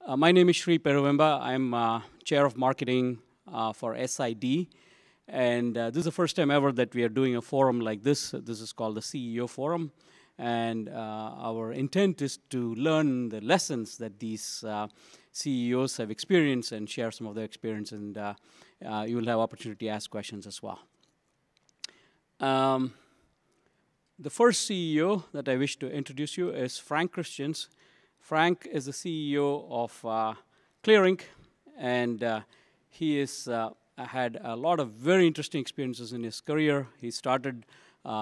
My name is Peruvemba. I'm Chair of Marketing for SID. And this is the first time ever that we are doing a forum like this. This is called the CEO Forum. And our intent is to learn the lessons that these CEOs have experienced and share some of their experience. And you will have opportunity to ask questions as well. The first CEO that I wish to introduce you is Frank Christiaens. Frank is the CEO of CLEARink, and he has had a lot of very interesting experiences in his career. He started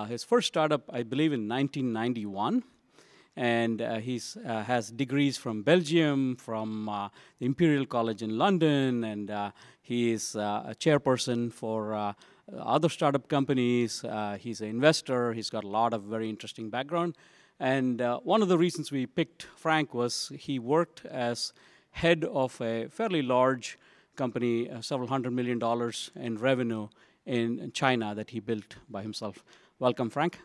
his first startup, I believe, in 1991, and he has degrees from Belgium, from the Imperial College in London, and he is a chairperson for other startup companies. He's an investor. He's got a lot of very interesting background. And one of the reasons we picked Frank was he worked as head of a fairly large company, several $100 million in revenue in China that he built by himself. Welcome, Frank.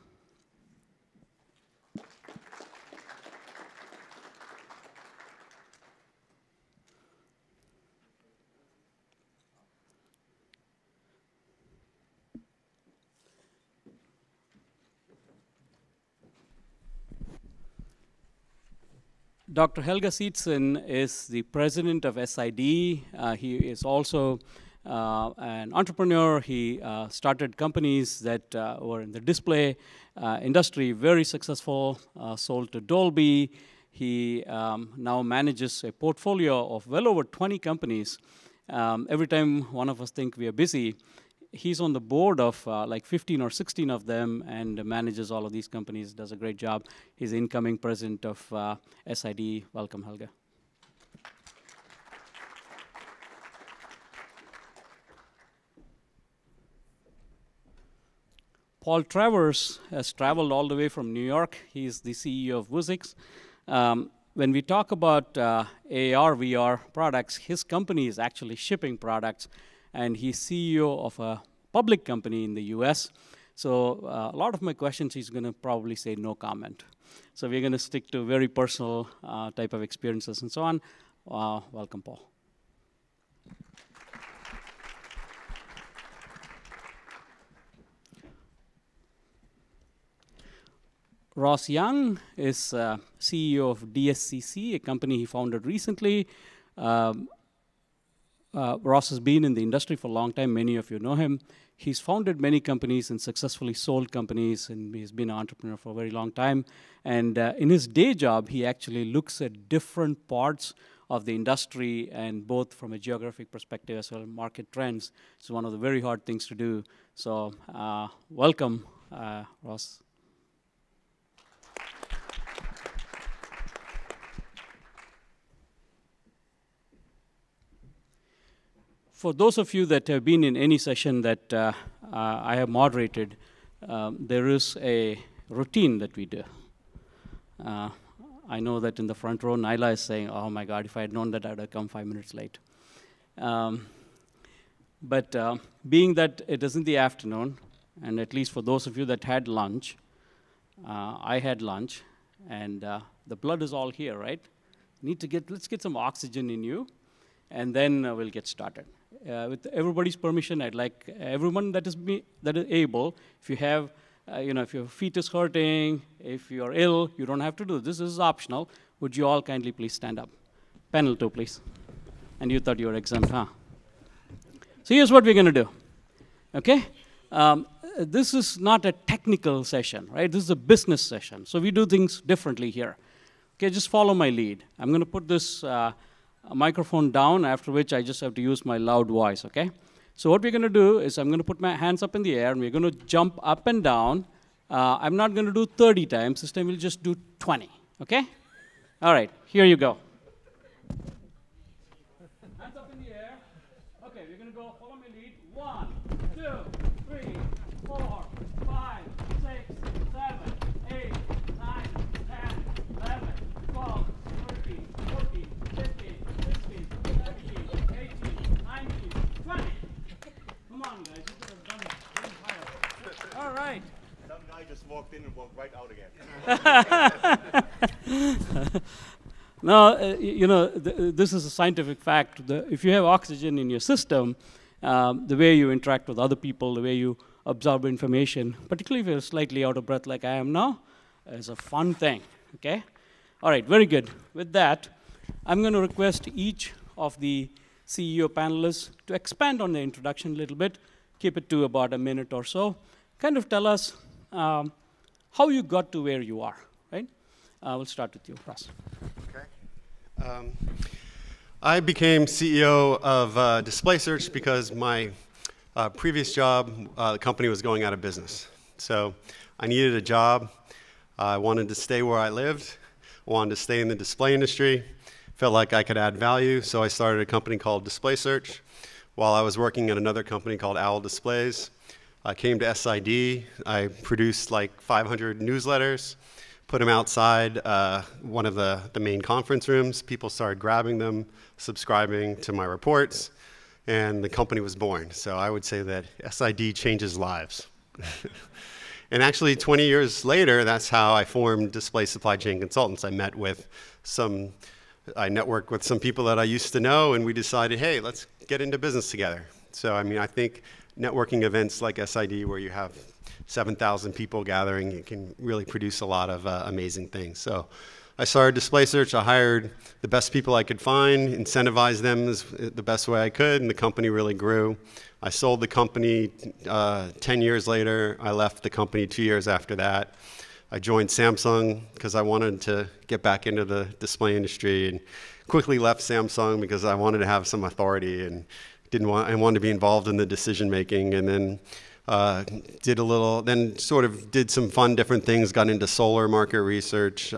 Dr. Helge Seetzen is the president of SID. He is also an entrepreneur. He started companies that were in the display industry, very successful, sold to Dolby. He now manages a portfolio of well over 20 companies. Every time one of us think we are busy, he's on the board of like 15 or 16 of them and manages all of these companies, does a great job. He's the incoming president of SID. Welcome, Helge. Paul Travers has traveled all the way from New York. He's the CEO of Vuzix. When we talk about AR, VR products, his company is actually shipping products, and he's CEO of a public company in the US. So a lot of my questions, he's going to probably say no comment. So we're going to stick to very personal type of experiences and so on. Welcome, Paul. Ross Young is CEO of DSCC, a company he founded recently. Ross has been in the industry for a long time. Many of you know him. He's founded many companies and successfully sold companies, and he's been an entrepreneur for a very long time. And in his day job, he actually looks at different parts of the industry, and both from a geographic perspective as well as market trends. It's one of the very hard things to do. So welcome, Ross. For those of you that have been in any session that I have moderated, there is a routine that we do. I know that in the front row, Naila is saying, oh my God, if I had known that, I would have come 5 minutes late. But being that it is in the afternoon, and at least for those of you that had lunch, I had lunch, and the blood is all here, right? Let's get some oxygen in you, and then we'll get started. With everybody's permission, I'd like everyone that is able, if you have, if your feet is hurting, if you're ill, you don't have to do this. This is optional. Would you all kindly please stand up? Panel 2, please. And you thought you were exempt, huh? So here's what we're going to do, okay? This is not a technical session, right? This is a business session. So we do things differently here. Okay, just follow my lead. I'm going to put this microphone down, after which I just have to use my loud voice, okay? So what we're going to do is I'm going to put my hands up in the air, and we're going to jump up and down. I'm not going to do 30 times. This time we'll just do 20, okay? All right, here you go. Hands up in the air. Okay, we're going to go, follow my lead. 1, 2, 3, 4, 5, 6, 7, 8, 9, 10, 11, 12, 13, 14, 15, 16, 17, 18, 19, 20. Come on, guys, you could have done it even higher. All right. Some guy just walked in and walked right out again. No, you know, this is a scientific fact. If you have oxygen in your system, the way you interact with other people, the way you absorb information, particularly if you're slightly out of breath like I am now, is a fun thing, okay? All right, very good. With that, I'm going to request each of the CEO panelists to expand on the introduction a little bit, keep it to about a minute or so, kind of tell us how you got to where you are, right? We'll start with you, Ross. Okay. I became CEO of DisplaySearch because my previous job, the company was going out of business. So I needed a job. I wanted to stay where I lived. I wanted to stay in the display industry. Felt like I could add value, so I started a company called DisplaySearch. While I was working at another company called Owl Displays, I came to SID. I produced like 500 newsletters, put them outside one of the main conference rooms. People started grabbing them, subscribing to my reports, and the company was born. So I would say that SID changes lives. And actually, 20 years later, that's how I formed Display Supply Chain Consultants. I networked with some people that I used to know, and we decided, hey, let's get into business together. So, I mean, I think networking events like SID, where you have 7,000 people gathering, it can really produce a lot of amazing things. So I started DisplaySearch. I hired the best people I could find, incentivized them the best way I could, and the company really grew. I sold the company 10 years later. I left the company 2 years after that. I joined Samsung because I wanted to get back into the display industry, and quickly left Samsung because I wanted to have some authority and I wanted to be involved in the decision making, and then did some fun different things, got into solar market research,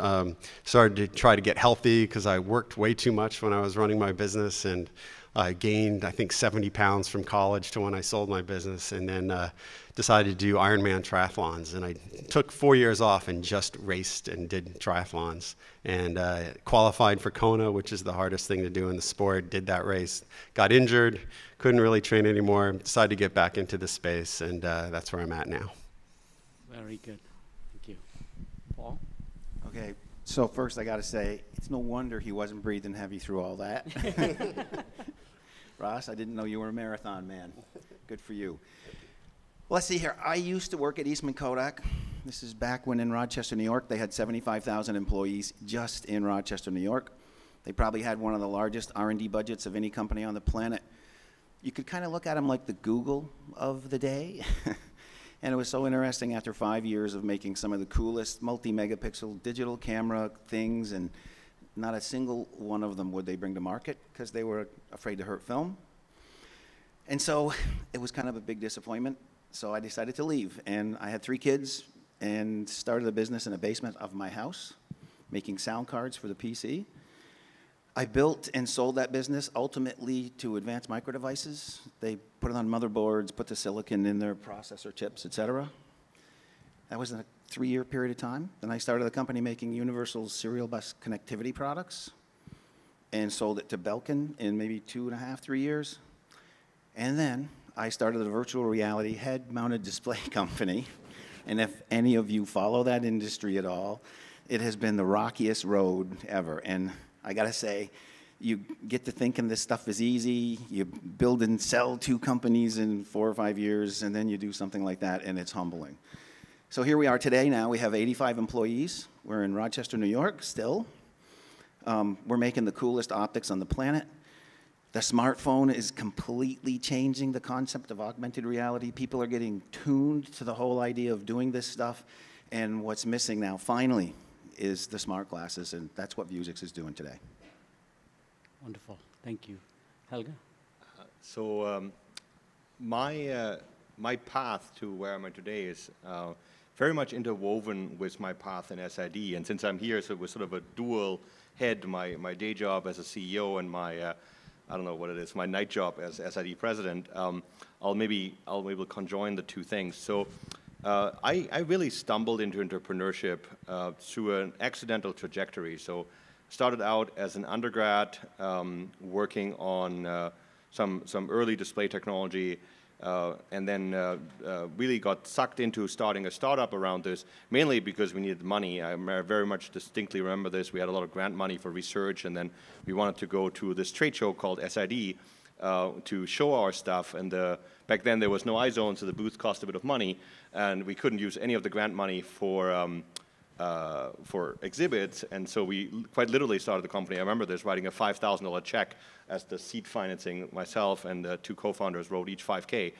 started to try to get healthy because I worked way too much when I was running my business, and I gained, I think, 70 pounds from college to when I sold my business, and then decided to do Ironman triathlons. And I took 4 years off and just raced and did triathlons, and qualified for Kona, which is the hardest thing to do in the sport. Did that race, got injured, couldn't really train anymore, decided to get back into the space, and that's where I'm at now. Very good. Thank you. Paul? Okay, so first I got to say, it's no wonder he wasn't breathing heavy through all that. Ross, I didn't know you were a marathon man. Good for you. Well, let's see here. I used to work at Eastman Kodak. This is back when in Rochester, New York, they had 75,000 employees just in Rochester, New York. They probably had one of the largest R&D budgets of any company on the planet. You could kind of look at them like the Google of the day. And it was so interesting after 5 years of making some of the coolest multi-megapixel digital camera things, and not a single one of them would they bring to market because they were afraid to hurt film. And so it was kind of a big disappointment. So I decided to leave, and I had 3 kids and started a business in the basement of my house, making sound cards for the PC. I built and sold that business ultimately to Advanced Micro Devices. They put it on motherboards, put the silicon in their processor chips, et cetera. That was in a 3-year period of time. Then I started a company making universal serial bus connectivity products and sold it to Belkin in maybe 2.5, 3 years. And then I started a virtual reality head-mounted display company. And if any of you follow that industry at all, it has been the rockiest road ever. And I gotta say, you get to thinking this stuff is easy, you build and sell 2 companies in 4 or 5 years, and then you do something like that, and it's humbling. So here we are today now. We have 85 employees. We're in Rochester, New York still. We're making the coolest optics on the planet. The smartphone is completely changing the concept of augmented reality. People are getting tuned to the whole idea of doing this stuff, and what's missing now, finally, is the smart glasses, and that's what Vuzix is doing today. Wonderful. Thank you. Helge? My path to where I'm at today is very much interwoven with my path in SID. And since I'm here, so it was sort of a dual head, my day job as a CEO and my, I don't know what it is, my night job as SID president. I'll maybe conjoin the 2 things. So I really stumbled into entrepreneurship through an accidental trajectory. So started out as an undergrad working on some early display technology, and then really got sucked into starting a startup around this, mainly because we needed money. I very much distinctly remember this. We had a lot of grant money for research, and then we wanted to go to this trade show called SID to show our stuff. And back then there was no iZone, so the booth cost a bit of money, and we couldn't use any of the grant money for exhibits, and so we quite literally started the company. I remember this, writing a $5,000 check as the seed financing. Myself and the two co-founders wrote each $5K,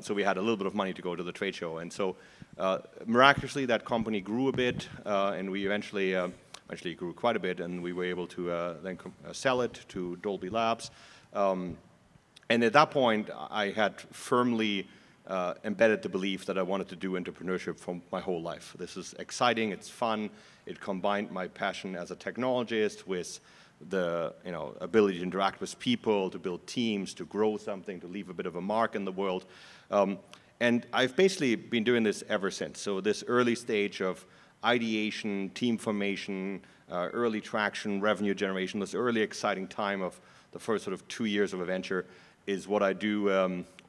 so we had a little bit of money to go to the trade show. And so miraculously that company grew a bit, and we eventually grew quite a bit, and we were able to then sell it to Dolby Labs. And at that point I had firmly embedded the belief that I wanted to do entrepreneurship for my whole life. This is exciting, it's fun, it combined my passion as a technologist with the ability to interact with people, to build teams, to grow something, to leave a bit of a mark in the world. And I've basically been doing this ever since. So this early stage of ideation, team formation, early traction, revenue generation, this early exciting time of the first sort of 2 years of a venture is what I do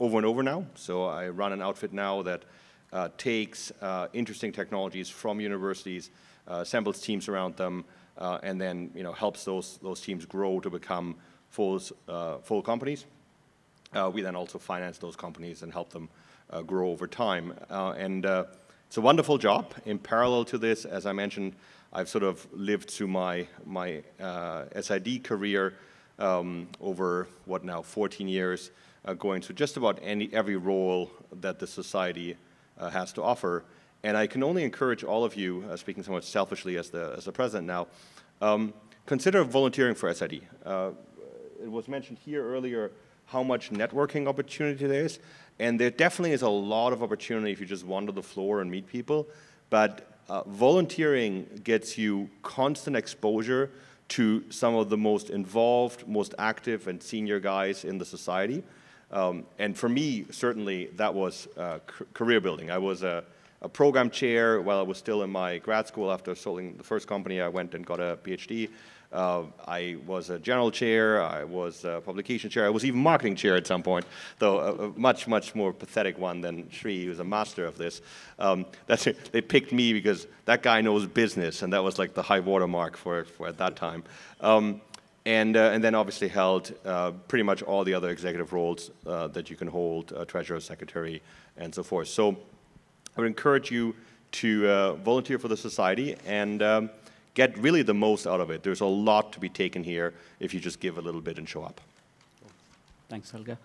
over and over now. So I run an outfit now that takes interesting technologies from universities, assembles teams around them, and then helps those teams grow to become full companies. We then also finance those companies and help them grow over time. And it's a wonderful job. In parallel to this, as I mentioned, I've sort of lived through my SID career over, 14 years, going through just about every role that the society has to offer. And I can only encourage all of you, speaking somewhat selfishly as the president now, consider volunteering for SID. It was mentioned here earlier how much networking opportunity there is, and there definitely is a lot of opportunity if you just wander the floor and meet people, but volunteering gets you constant exposure to some of the most involved, most active and senior guys in the society. And for me, certainly, that was career building. I was a program chair while I was still in my grad school. After selling the first company, I went and got a PhD. I was a general chair, I was a publication chair, I was even marketing chair at some point, though a much, much more pathetic one than Sri, who was a master of this. They picked me because that guy knows business, and that was like the high watermark for at that time. And then obviously held pretty much all the other executive roles that you can hold, treasurer, secretary, and so forth. So I would encourage you to volunteer for the society and get really the most out of it. There's a lot to be taken here if you just give a little bit and show up. Thanks, Helge.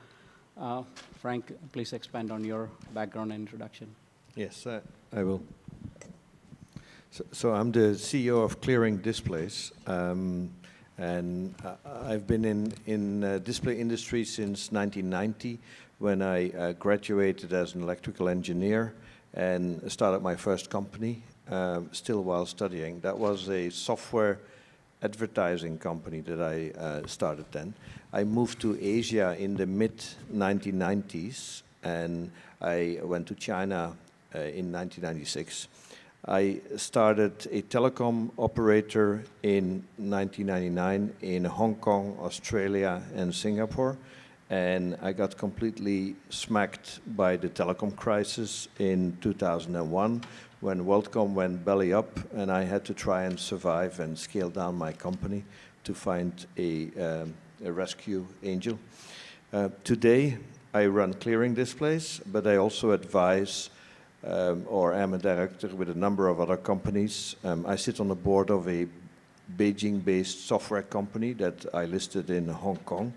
Frank, please expand on your background and introduction. Yes, I will. So I'm the CEO of CLEARink Displays, and I've been in display industry since 1990, when I graduated as an electrical engineer and started my first company. Still while studying. That was a software advertising company that I started then. I moved to Asia in the mid-1990s, and I went to China in 1996. I started a telecom operator in 1999 in Hong Kong, Australia, and Singapore. And I got completely smacked by the telecom crisis in 2001, when WorldCom went belly up, and I had to try and survive and scale down my company to find a rescue angel. Today, I run CLEARink Displays, but I also advise or am a director with a number of other companies. I sit on the board of a Beijing-based software company that I listed in Hong Kong.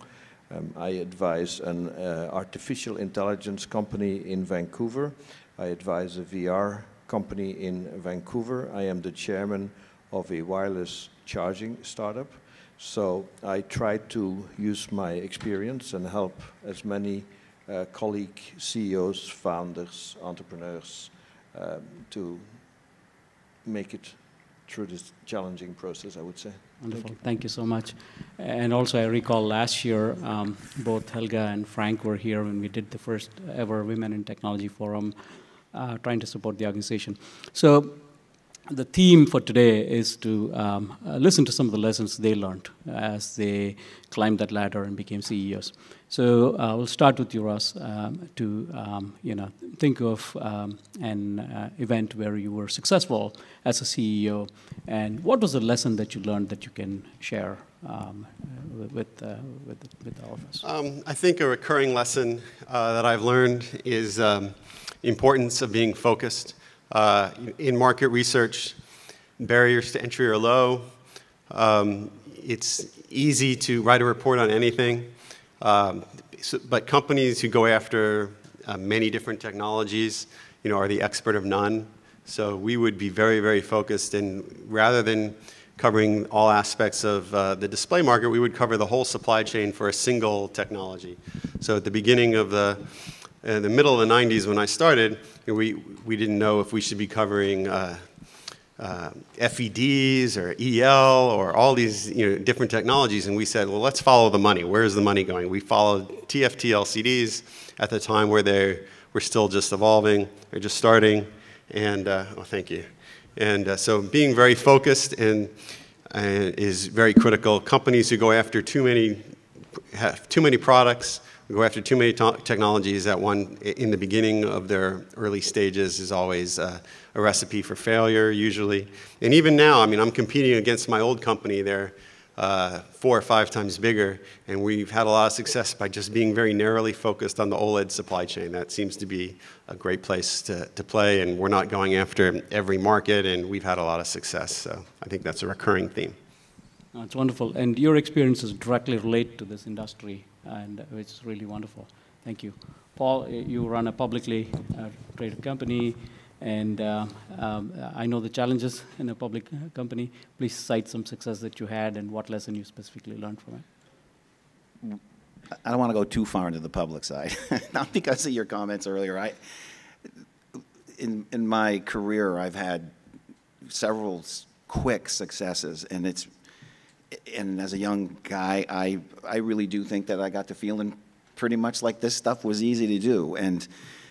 I advise an artificial intelligence company in Vancouver. I advise a VR company in Vancouver. I am the chairman of a wireless charging startup. So I try to use my experience and help as many colleague CEOs, founders, entrepreneurs to make it through this challenging process, I would say. Wonderful. Thank you so much. And also I recall last year, both Helge and Frank were here when we did the first ever Women in Technology Forum, trying to support the organization. So the theme for today is to listen to some of the lessons they learned as they climbed that ladder and became CEOs. So we'll start with you, Ross, to think of an event where you were successful as a CEO, and what was the lesson that you learned that you can share with all of us? I think a recurring lesson that I've learned is the importance of being focused. In market research, barriers to entry are low. It's easy to write a report on anything, but companies who go after many different technologies, are the expert of none. So we would be very, very focused, and rather than covering all aspects of the display market, we would cover the whole supply chain for a single technology. So at the beginning of in the middle of the 90s when I started, we didn't know if we should be covering FEDs or EL or all these different technologies, and we said, well, let's follow the money. Where's the money going? We followed TFT LCDs at the time where they were still just evolving, they're just starting, and thank you. And so being very focused is very critical. Companies who go after have too many products, go after too many technologies in the beginning of their early stages is always a recipe for failure, usually. And even now, I'm competing against my old company. They're 4 or 5 times bigger, and we've had a lot of success by just being very narrowly focused on the OLED supply chain. That seems to be a great place to play, and we're not going after every market, and we've had a lot of success. So I think that's a recurring theme. It's wonderful, and your experiences directly relate to this industry, and it's really wonderful. Thank you. Paul, you run a publicly traded company, and I know the challenges in a public company. Please cite some success that you had and what lesson you specifically learned from it. I don't want to go too far into the public side, not because of your comments earlier. In my career, I've had several quick successes, and as a young guy, I really do think that I got to feeling pretty much like this stuff was easy to do. And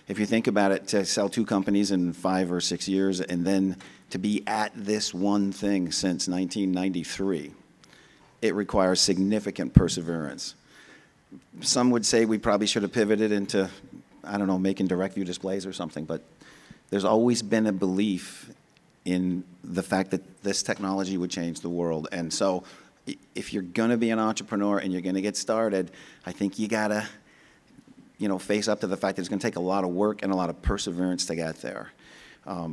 if you think about it, to sell 2 companies in 5 or 6 years, and then to be at this one thing since 1993, it requires significant perseverance. Some would say we probably should have pivoted into, I don't know, making direct view displays or something, but there's always been a belief in the fact that this technology would change the world. And so if you're going to be an entrepreneur and you're going to get started, I think you got to face up to the fact that it's going to take a lot of work and a lot of perseverance to get there. I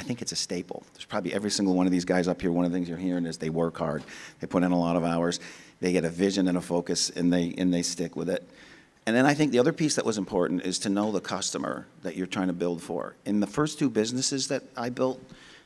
think it's a staple. There's probably every single one of these guys up here, one of the things you're hearing is they work hard. They put in a lot of hours. They get a vision and a focus, and they stick with it. And then I think the other piece that was important is to know the customer that you're trying to build for. In the first 2 businesses that I built,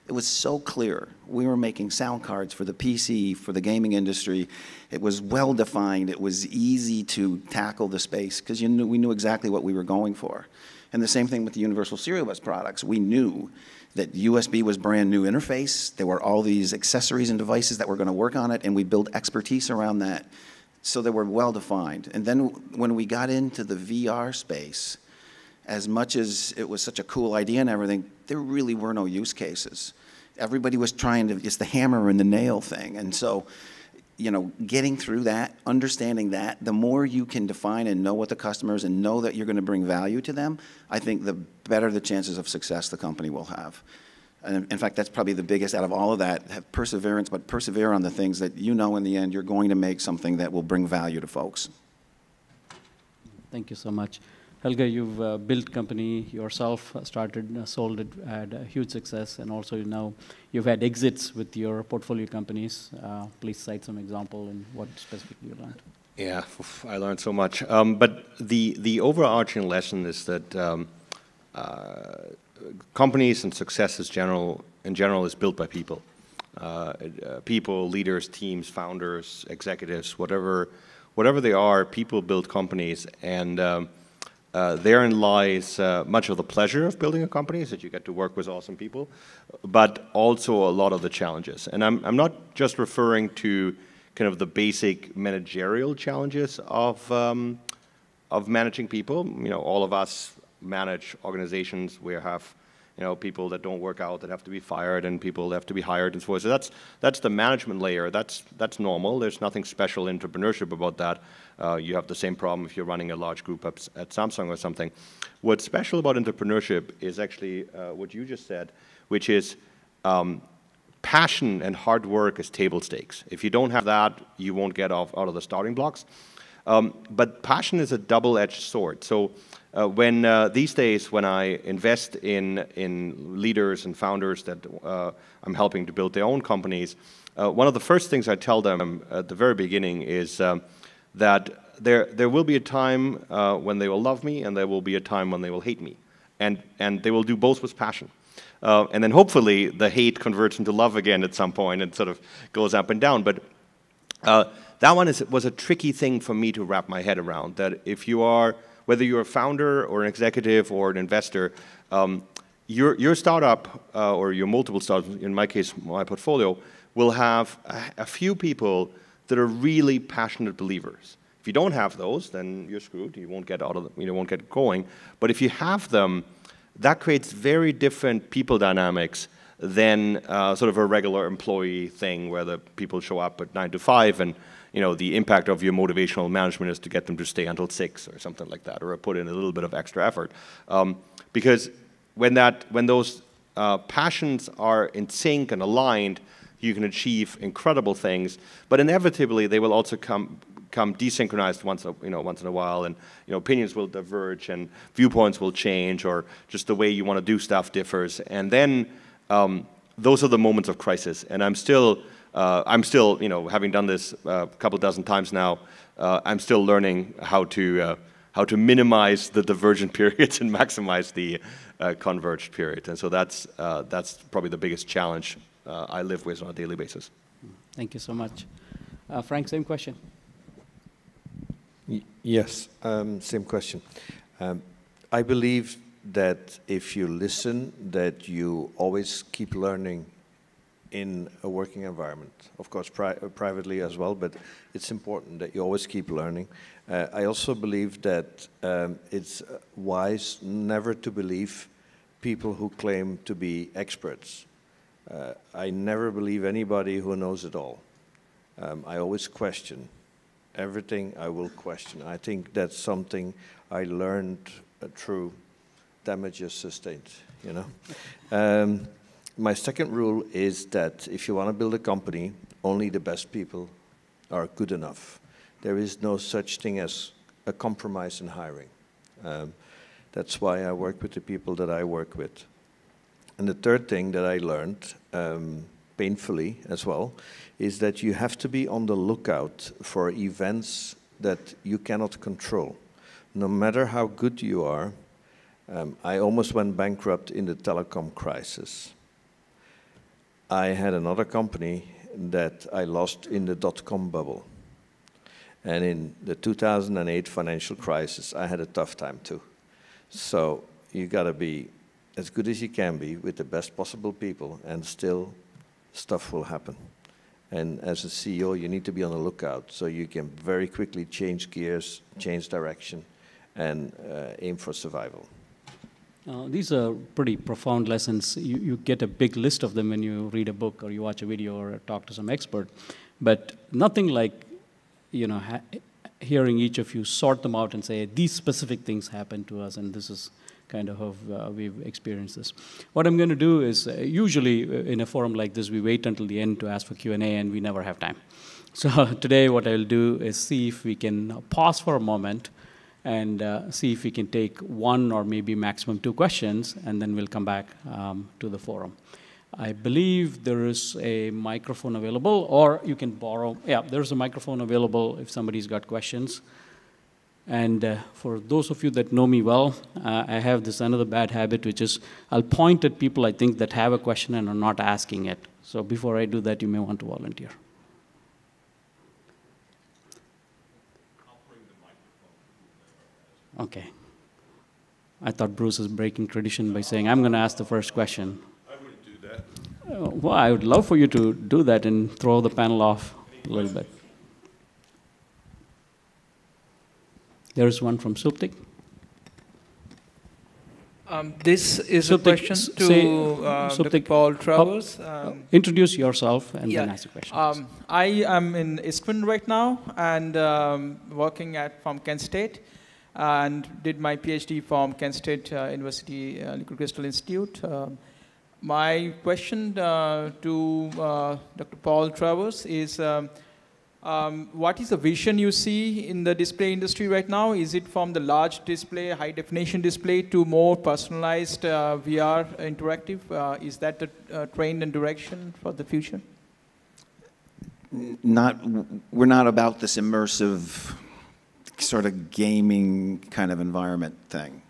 it was so clear. We were making sound cards for the PC, for the gaming industry. It was well defined. It was easy to tackle the space because we knew exactly what we were going for. And the same thing with the Universal Serial Bus products. We knew that USB was brand new interface. There were all these accessories and devices that were going to work on it, and we built expertise around that. So they were well defined. And then when we got into the VR space, as much as it was such a cool idea and everything, there really were no use cases. Everybody was trying to, it's the hammer and the nail thing. And so, getting through that, understanding that, the more you can define and know what the customers and know that you're going to bring value to them, I think the better the chances of success the company will have. And in fact, that's probably the biggest out of all of that, have perseverance, but persevere on the things that in the end, you're going to make something that will bring value to folks. Thank you so much. Helge, you've built company yourself, started, sold it, had a huge success, and also now you've had exits with your portfolio companies. Please cite some example and what specifically you learned. Yeah, I learned so much. But the overarching lesson is that companies and success in general is built by people. People, leaders, teams, founders, executives, whatever they are, people build companies, and therein lies much of the pleasure of building a company, is that you get to work with awesome people, but also a lot of the challenges. And I'm not just referring to kind of the basic managerial challenges of managing people. All of us manage organizations. We have people that don't work out that have to be fired and people that have to be hired and so forth. So that's the management layer. That's normal. There's nothing special in entrepreneurship about that. You have the same problem if you're running a large group at Samsung or something. What's special about entrepreneurship is actually what you just said, which is passion and hard work is table stakes. If you don't have that, you won't get out of the starting blocks. But passion is a double-edged sword. So when these days, when I invest in leaders and founders that I'm helping to build their own companies, one of the first things I tell them at the very beginning is that there will be a time when they will love me, and there will be a time when they will hate me, and they will do both with passion. And then hopefully the hate converts into love again at some point and sort of goes up and down. But that one was a tricky thing for me to wrap my head around, that if you are, whether you're a founder or an executive or an investor, your startup or your multiple startups, in my case, my portfolio, will have a few people that are really passionate believers. If you don't have those, then you're screwed. You won't get out of you won't get going. But if you have them, that creates very different people dynamics than sort of a regular employee thing where the people show up at 9 to 5 and the impact of your motivational management is to get them to stay until 6 or something like that, or put in a little bit of extra effort. Because when those passions are in sync and aligned, you can achieve incredible things. But inevitably, they will also come desynchronized once in a while, and opinions will diverge and viewpoints will change, or just the way you want to do stuff differs. And then those are the moments of crisis. And I'm still having done this a couple dozen times now, I'm still learning how to minimize the divergent periods and maximize the converged period. And so that's probably the biggest challenge I live with on a daily basis. Thank you so much. Frank, same question. Yes, same question. I believe that if you listen, that you always keep learning in a working environment. Of course, privately as well, but it's important that you always keep learning. I also believe that it's wise never to believe people who claim to be experts. I never believe anybody who knows it all. I always question. Everything I will question. I think that's something I learned through damages sustained, My second rule is that if you want to build a company, only the best people are good enough. There is no such thing as a compromise in hiring. That's why I work with the people that I work with. And the third thing that I learned, painfully as well, is that you have to be on the lookout for events that you cannot control. No matter how good you are, I almost went bankrupt in the telecom crisis. I had another company that I lost in the dot-com bubble. And in the 2008 financial crisis, I had a tough time too. So you got to be as good as you can be with the best possible people, and still stuff will happen. And as a CEO, you need to be on the lookout so you can very quickly change gears, change direction, and aim for survival. These are pretty profound lessons. You get a big list of them when you read a book or you watch a video or talk to some expert, but nothing like hearing each of you sort them out and say, these specific things happened to us, and this is kind of how we've experienced this. What I'm going to do is, usually in a forum like this, we wait until the end to ask for Q&A, and we never have time. So today what I'll do is see if we can pause for a moment and see if we can take one or maybe maximum 2 questions, and then we'll come back to the forum. I believe there is a microphone available, or you can borrow. Yeah, there's a microphone available if somebody's got questions. And for those of you that know me well, I have this another bad habit, which is I'll point at people I think that have a question and are not asking it. So before I do that, you may want to volunteer. I'll bring the microphone. Okay. I thought Bruce is breaking tradition by saying, I'm going to ask the first question. I wouldn't do that. Well, I would love for you to do that and throw the panel off a little bit. There's one from Suptik. This is a question to Dr. Paul Travers. Introduce yourself and then ask a question. I am in Eastman right now and working from Kent State and did my PhD from Kent State University Liquid Crystal Institute. My question to Dr. Paul Travers is, what is the vision you see in the display industry right now? Is it from the large display, high definition display to more personalized VR interactive? Is that the trend and direction for the future? We're not about this immersive sort of gaming kind of environment thing.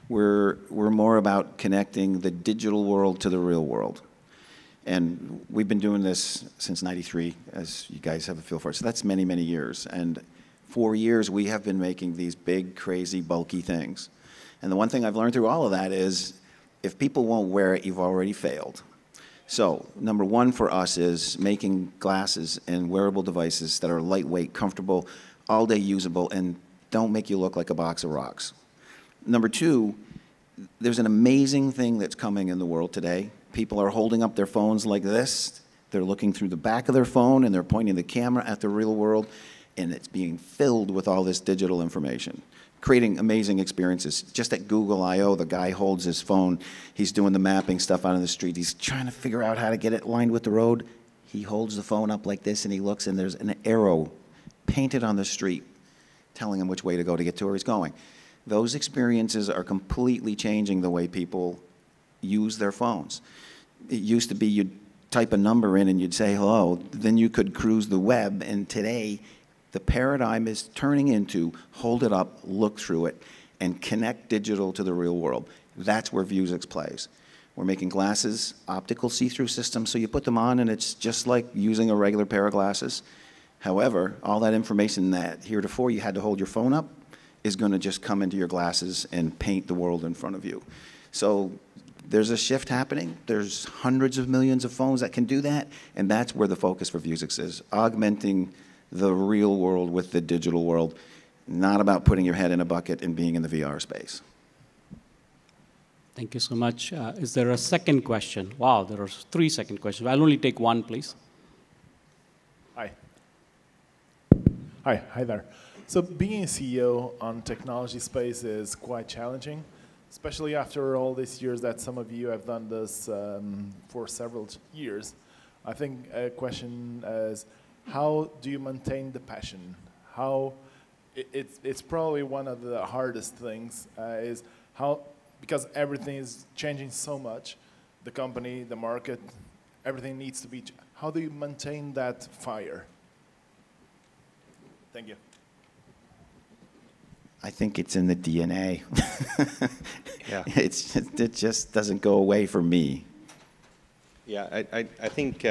We're more about connecting the digital world to the real world. And we've been doing this since '93, as you guys have a feel for it. So that's many, many years. And for years, we have been making these big, crazy, bulky things. And the one thing I've learned through all of that is, if people won't wear it, you've already failed. So number one for us is making glasses and wearable devices that are lightweight, comfortable, all-day usable, and don't make you look like a box of rocks. Number two, there's an amazing thing that's coming in the world today. People are holding up their phones like this. They're looking through the back of their phone, and they're pointing the camera at the real world, and it's being filled with all this digital information, creating amazing experiences. Just at Google I/O, the guy holds his phone. He's doing the mapping stuff out on the street. He's trying to figure out how to get it lined with the road. He holds the phone up like this, and he looks, and there's an arrow painted on the street telling him which way to go to get to where he's going. Those experiences are completely changing the way people use their phones. It used to be you'd type a number in and you'd say hello, then you could cruise the web, and today the paradigm is turning into hold it up, look through it, and connect digital to the real world. That's where Vuzix plays. We're making glasses, optical see-through systems, so you put them on and it's just like using a regular pair of glasses. However, all that information that heretofore you had to hold your phone up is going to just come into your glasses and paint the world in front of you. So there's a shift happening. There's hundreds of millions of phones that can do that, and that's where the focus for Vuzix is, augmenting the real world with the digital world, not about putting your head in a bucket and being in the VR space. Thank you so much. Is there a second question? Wow, there are 3 second questions. I'll only take one, please. Hi. Hi there. So being a CEO on technology space is quite challenging, especially after all these years that some of you have done this for several years. I think a question is, how do you maintain the passion? It's probably one of the hardest things is how, because everything is changing so much, the company, the market, everything needs to be, how do you maintain that fire? Thank you. I think it's in the DNA. Yeah. It just doesn't go away from me. Yeah, I think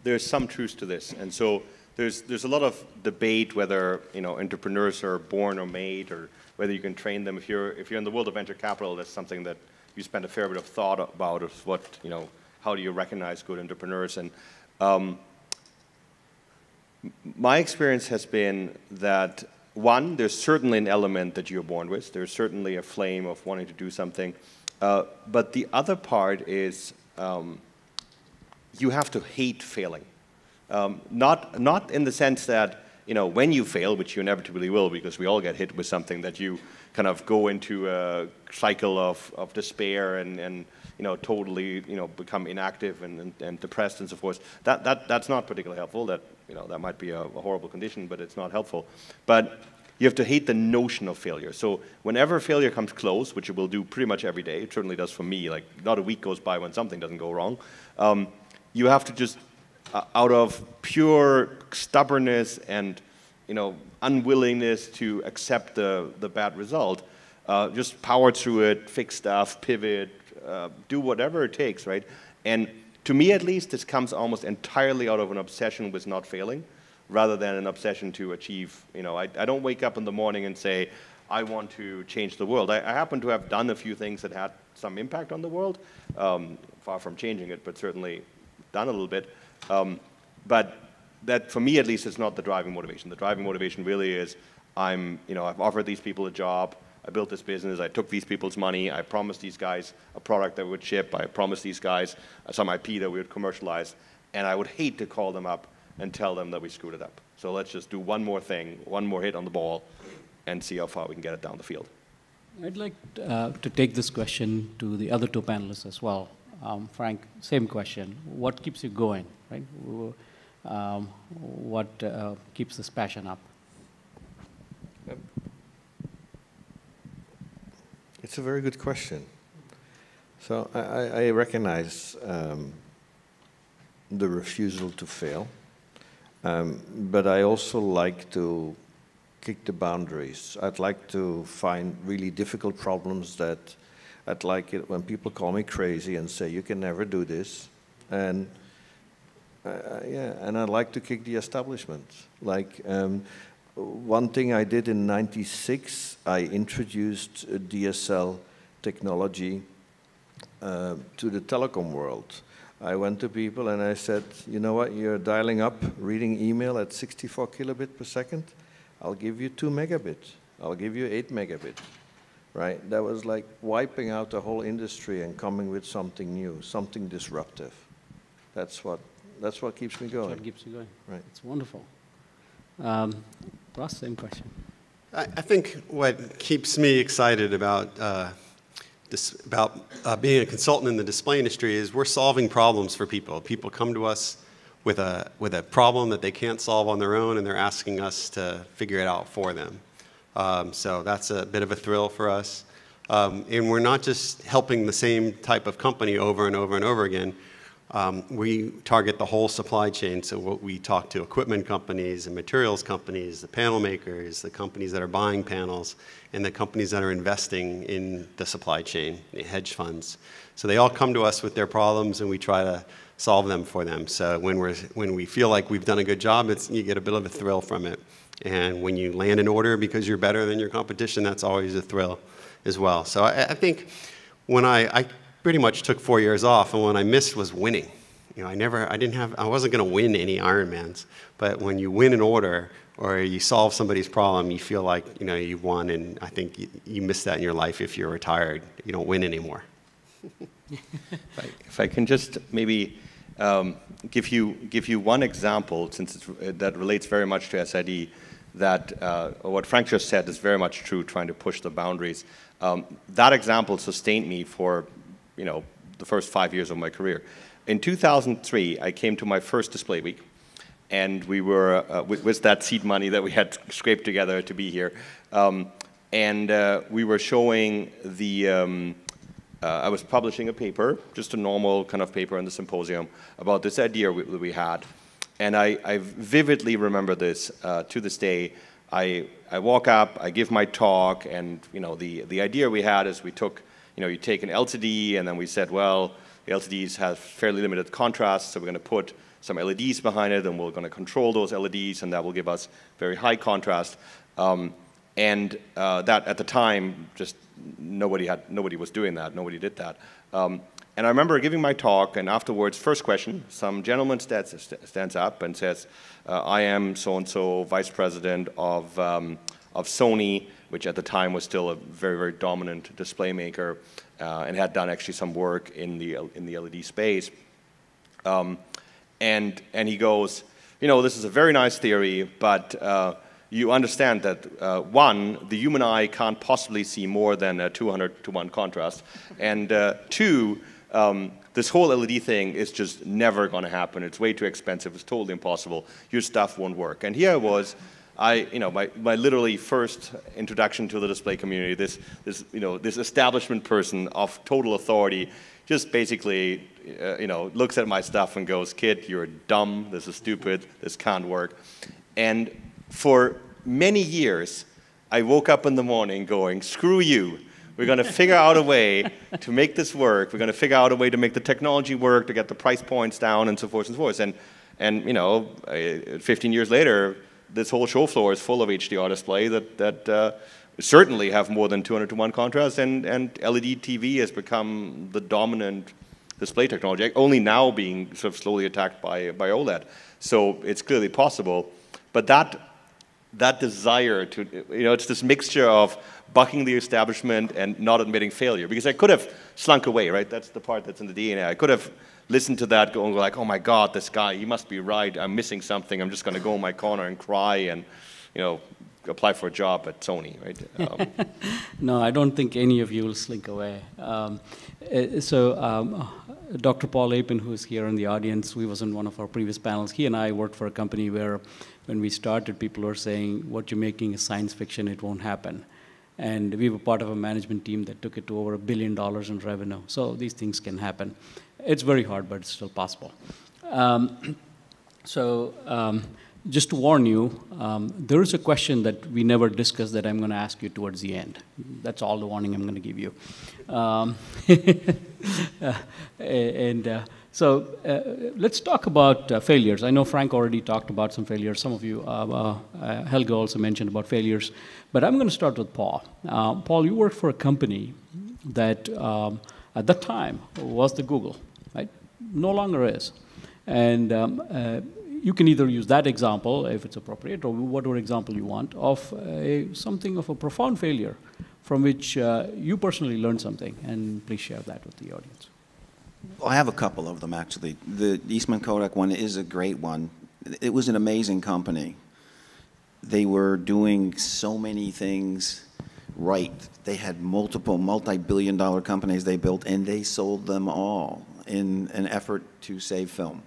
there's some truth to this, and so there's a lot of debate whether entrepreneurs are born or made, or whether you can train them. If you're in the world of venture capital, that's something that you spend a fair bit of thought about. Of what how do you recognize good entrepreneurs? And my experience has been that, one, there's certainly an element that you're born with. There's certainly a flame of wanting to do something. But the other part is you have to hate failing. Not in the sense that, when you fail, which you inevitably will, because we all get hit with something, that you kind of go into a cycle of despair and totally become inactive and depressed and so forth. That's not particularly helpful. That might be a horrible condition, but it's not helpful. But you have to hate the notion of failure. So whenever failure comes close, which it will do pretty much every day, it certainly does for me, like not a week goes by when something doesn't go wrong, you have to just, out of pure stubbornness and unwillingness to accept the bad result, just power through it, fix stuff, pivot, do whatever it takes, right? And to me, at least, this comes almost entirely out of an obsession with not failing, rather than an obsession to achieve. I don't wake up in the morning and say, I want to change the world. I happen to have done a few things that had some impact on the world, far from changing it, but certainly done a little bit. But that, for me at least, is not the driving motivation. The driving motivation really is, I've offered these people a job. I built this business, I took these people's money, I promised these guys a product that we would ship, I promised these guys some IP that we would commercialize, and I would hate to call them up and tell them that we screwed it up. So let's just do one more thing, one more hit on the ball, and see how far we can get it down the field. I'd like to take this question to the other two panelists as well. Frank, same question. What keeps you going, right? What keeps this passion up? It's a very good question. So I recognize the refusal to fail, but I also like to kick the boundaries. I'd like to find really difficult problems that I'd like it when people call me crazy and say, you can never do this. And yeah, and I'd like to kick the establishment. Like one thing I did in '96, I introduced DSL technology to the telecom world. I went to people and I said, you know what, you're dialing up, reading email at 64 kilobit per second. I'll give you 2 megabit. I'll give you 8 megabit, right? That was like wiping out the whole industry and coming with something new, something disruptive. That's what keeps me going. That's what keeps you going. Right. It's wonderful. Ross, same question. I think what keeps me excited about being a consultant in the display industry is we're solving problems for people. People come to us with a problem that they can't solve on their own, and they're asking us to figure it out for them. So that's a bit of a thrill for us. And we're not just helping the same type of company over and over and over again. We target the whole supply chain. So we talk to equipment companies and materials companies, the panel makers, the companies that are buying panels, and the companies that are investing in the supply chain, the hedge funds. So they all come to us with their problems, and we try to solve them for them. So when we feel like we've done a good job, you get a bit of a thrill from it. And when you land an order because you're better than your competition, that's always a thrill as well. So I think when I pretty much took 4 years off, and what I missed was winning. You know, I wasn't going to win any Ironmans, but when you win an order or you solve somebody's problem, you feel like, you know, you won, and I think you miss that in your life if you're retired. You don't win anymore. If I can just maybe give you one example, since that relates very much to SID, that what Frank just said is very much true, trying to push the boundaries. That example sustained me for, you know, the first 5 years of my career. In 2003, I came to my first display week, and we were, with that seed money that we had scraped together to be here, and we were showing the, I was publishing a paper, just a normal kind of paper in the symposium, about this idea that we had. And I vividly remember this to this day. I walk up, I give my talk, and you know, the idea we had is we took, you know, you take an LCD, and then we said, well, the LCDs have fairly limited contrast, so we're going to put some LEDs behind it, and we're going to control those LEDs, and that will give us very high contrast. And that at the time, just nobody was doing that. Nobody did that. And I remember giving my talk, and afterwards, first question, some gentleman stands up and says, I am so-and-so vice president of Sony, which at the time was still a very, very dominant display maker, and had done actually some work in the LED space. And he goes, you know, this is a very nice theory, but you understand that, one, the human eye can't possibly see more than 200-to-1 contrast, and two, this whole LED thing is just never going to happen. It's way too expensive. It's totally impossible. Your stuff won't work. And here was, you know, my literally first introduction to the display community. This establishment person of total authority, just basically, you know, looks at my stuff and goes, "Kid, you're dumb. This is stupid. This can't work." And for many years, I woke up in the morning going, "Screw you. We're going to figure out a way to make this work. We're going to figure out a way to make the technology work, to get the price points down, and so forth and so forth." And you know, 15 years later, this whole show floor is full of HDR display that certainly have more than 200-to-1 contrast, and LED TV has become the dominant display technology, only now being sort of slowly attacked by OLED. So it's clearly possible. But that desire to, it's this mixture of bucking the establishment and not admitting failure. Because I could have slunk away, right? That's the part that's in the DNA. I could have listened to that going like, oh my God, this guy, he must be right. I'm missing something. I'm just going to go in my corner and cry and, apply for a job at Sony, right? No, I don't think any of you will slink away. Dr. Paul Apin, who is here in the audience, he was in one of our previous panels. He and I worked for a company where when we started, people were saying, what you're making is science fiction, it won't happen. And we were part of a management team that took it to over $1 billion in revenue. So these things can happen. It's very hard, but it's still possible. Just to warn you, there is a question that we never discussed that I'm going to ask you towards the end. That's all the warning I'm going to give you. Let's talk about failures. I know Frank already talked about some failures. Some of you, Helge also mentioned about failures. But I'm going to start with Paul. Paul, you worked for a company that at that time was the Google, right? No longer is. And you can either use that example, if it's appropriate, or whatever example you want, of something of a profound failure from which you personally learned something. And please share that with the audience. Well, I have a couple of them, actually. The Eastman Kodak one is a great one. It was an amazing company. They were doing so many things right. They had multiple multi-billion-dollar companies they built, and they sold them all in an effort to save film.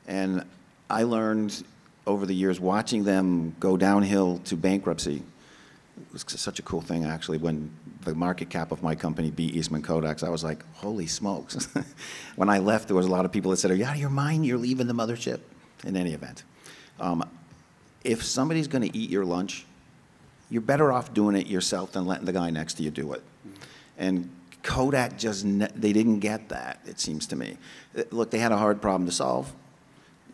And I learned over the years watching them go downhill to bankruptcy. It was such a cool thing, actually, when the market cap of my company beat Eastman Kodak's. I was like, holy smokes. When I left, there was a lot of people that said, are you out of your mind? You're leaving the mothership. In any event. If somebody's going to eat your lunch, you're better off doing it yourself than letting the guy next to you do it. And Kodak they didn't get that, it seems to me. Look, they had a hard problem to solve.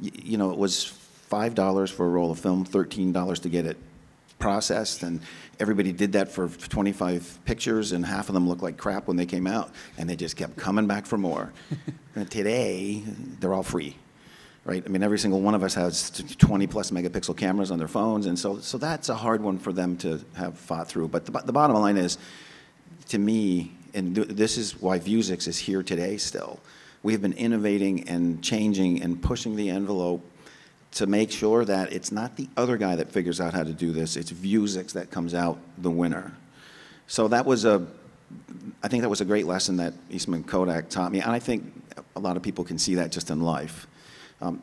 It was $5 for a roll of film, $13 to get it processed, and everybody did that for 25 pictures, and half of them looked like crap when they came out, and they just kept coming back for more. And today, they're all free. Right? I mean, every single one of us has 20-plus megapixel cameras on their phones, and so that's a hard one for them to have fought through. But the bottom line is, to me, and this is why Vuzix is here today still, we have been innovating and changing and pushing the envelope to make sure that it's not the other guy that figures out how to do this, it's Vuzix that comes out the winner. So I think that was a great lesson that Eastman Kodak taught me, and I think a lot of people can see that just in life.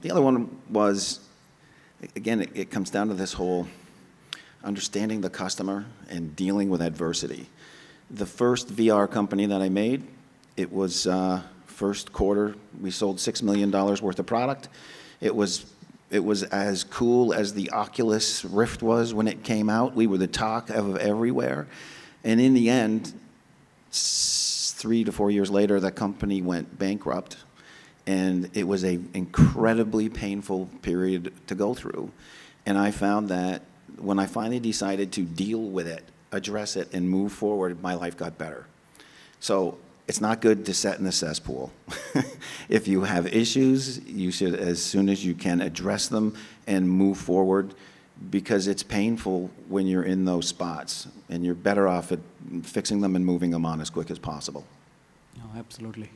The other one was, again, it comes down to this whole understanding the customer and dealing with adversity. The first VR company that I made, it was first quarter, we sold $6 million worth of product. It was as cool as the Oculus Rift was when it came out. We were the talk of everywhere. And in the end, 3 to 4 years later, that company went bankrupt. And it was an incredibly painful period to go through. And I found that when I finally decided to deal with it, address it, and move forward, my life got better. So it's not good to sit in the cesspool. If you have issues, you should, as soon as you can, address them and move forward, because it's painful when you're in those spots, and you're better off at fixing them and moving them on as quick as possible. No, absolutely.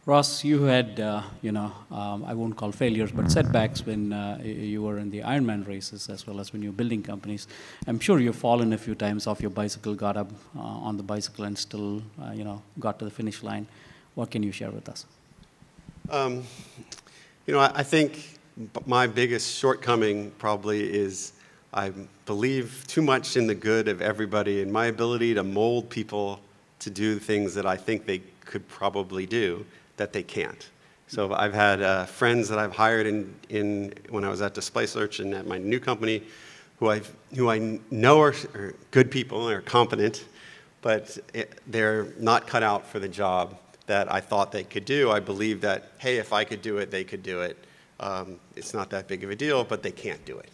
Ross, you had, I won't call failures, but setbacks when you were in the Ironman races, as well as when you're building companies. I'm sure you've fallen a few times off your bicycle, got up on the bicycle, and still, got to the finish line. What can you share with us? I think my biggest shortcoming probably is I believe too much in the good of everybody and my ability to mold people to do things that I think they could probably do that they can't. So I've had friends that I've hired when I was at Display Search and at my new company who I know are good people and are competent, but they're not cut out for the job that I thought they could do. I believe that, hey, if I could do it, they could do it. It's not that big of a deal, but they can't do it.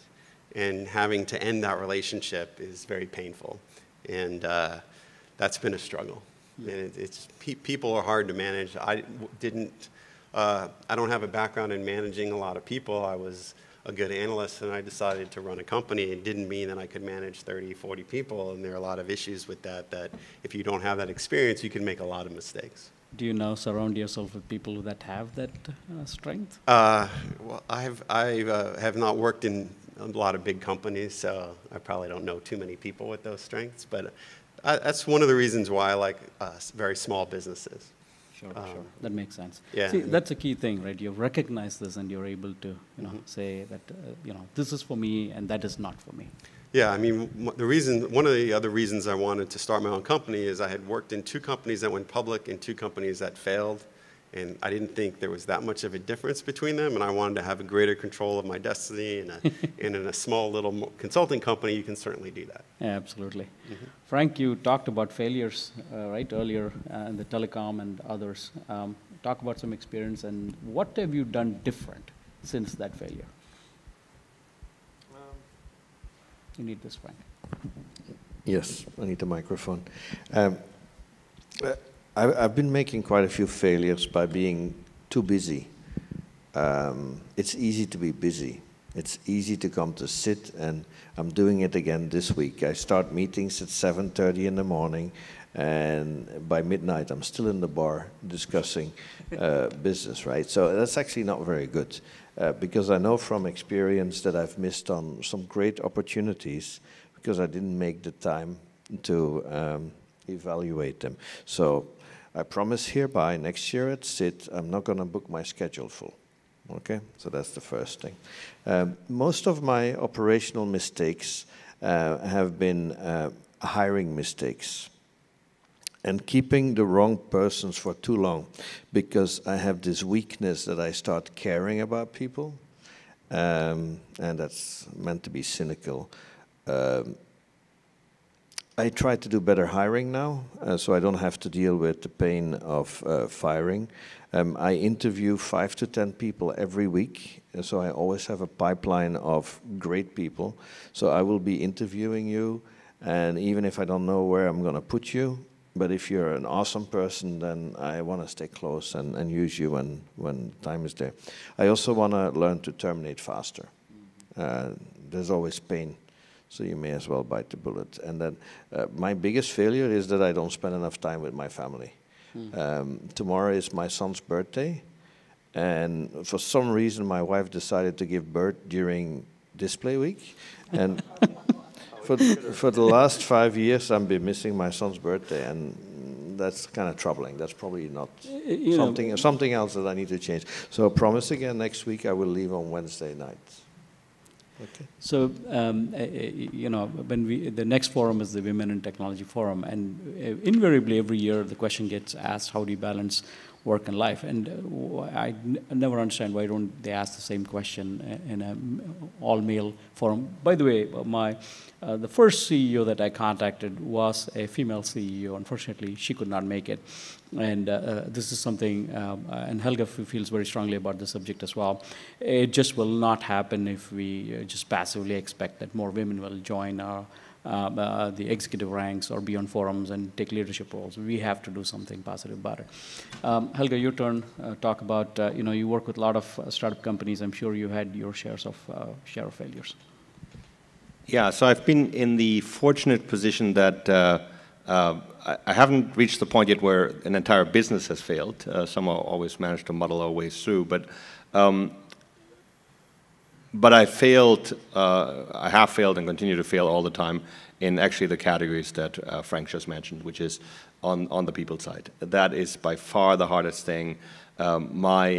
And having to end that relationship is very painful. And that's been a struggle. And people are hard to manage. I don't have a background in managing a lot of people. I was a good analyst, and I decided to run a company. It didn't mean that I could manage 30, 40 people, and there are a lot of issues with that, that if you don't have that experience, you can make a lot of mistakes. Do you now surround yourself with people that have that strength? Well, I have not worked in a lot of big companies, so I probably don't know too many people with those strengths, but that's one of the reasons why I like very small businesses. Sure, sure. That makes sense. Yeah. See, that's a key thing, right? You recognize this and you're able to, you know, say that, you know, this is for me and that is not for me. Yeah, I mean, one of the other reasons I wanted to start my own company is I had worked in 2 companies that went public and 2 companies that failed, and I didn't think there was that much of a difference between them, and I wanted to have a greater control of my destiny, and in a small little consulting company, you can certainly do that. Yeah, absolutely. Frank, you talked about failures, right, earlier in the telecom and others. Talk about some experience, and what have you done different since that failure? You need this, Frank. Yes, I need the microphone. I've been making quite a few failures by being too busy. It's easy to be busy. It's easy to come to sit, and I'm doing it again this week. I start meetings at 7:30 in the morning, and by midnight I'm still in the bar discussing business, right? So that's actually not very good, because I know from experience that I've missed on some great opportunities because I didn't make the time to evaluate them. So I promise hereby next year at SID, I'm not going to book my schedule full. Okay, so that's the first thing. Most of my operational mistakes have been hiring mistakes and keeping the wrong persons for too long, because I have this weakness that I start caring about people, and that's meant to be cynical. I try to do better hiring now, so I don't have to deal with the pain of firing. I interview 5 to 10 people every week, so I always have a pipeline of great people. So I will be interviewing you, and even if I don't know where I'm going to put you, but if you're an awesome person, then I want to stay close and use you when time is there. I also want to learn to terminate faster. There's always pain, so you may as well bite the bullet. And then my biggest failure is that I don't spend enough time with my family. Tomorrow is my son's birthday, and for some reason my wife decided to give birth during display week, and for the last 5 years I've been missing my son's birthday, and that's kind of troubling. That's probably not something else that I need to change. So I promise again, next week I will leave on Wednesday nights. Okay. So, you know, the next forum is the Women in Technology Forum, and invariably every year the question gets asked, how do you balance work and life? And I never understand why don't they ask the same question in an all-male forum. By the way, the first CEO that I contacted was a female CEO. Unfortunately, she could not make it. And this is something, and Helge feels very strongly about the subject as well. It just will not happen if we just passively expect that more women will join the executive ranks or be on forums and take leadership roles. We have to do something positive about it. Helge, your turn. Talk about, you know, you work with a lot of startup companies. I'm sure you had your share of failures. Yeah, so I've been in the fortunate position that I haven't reached the point yet where an entire business has failed. Somehow always managed to muddle our ways through, but I failed, I have failed and continue to fail all the time in actually the categories that Frank just mentioned, which is on the people side. That is by far the hardest thing. My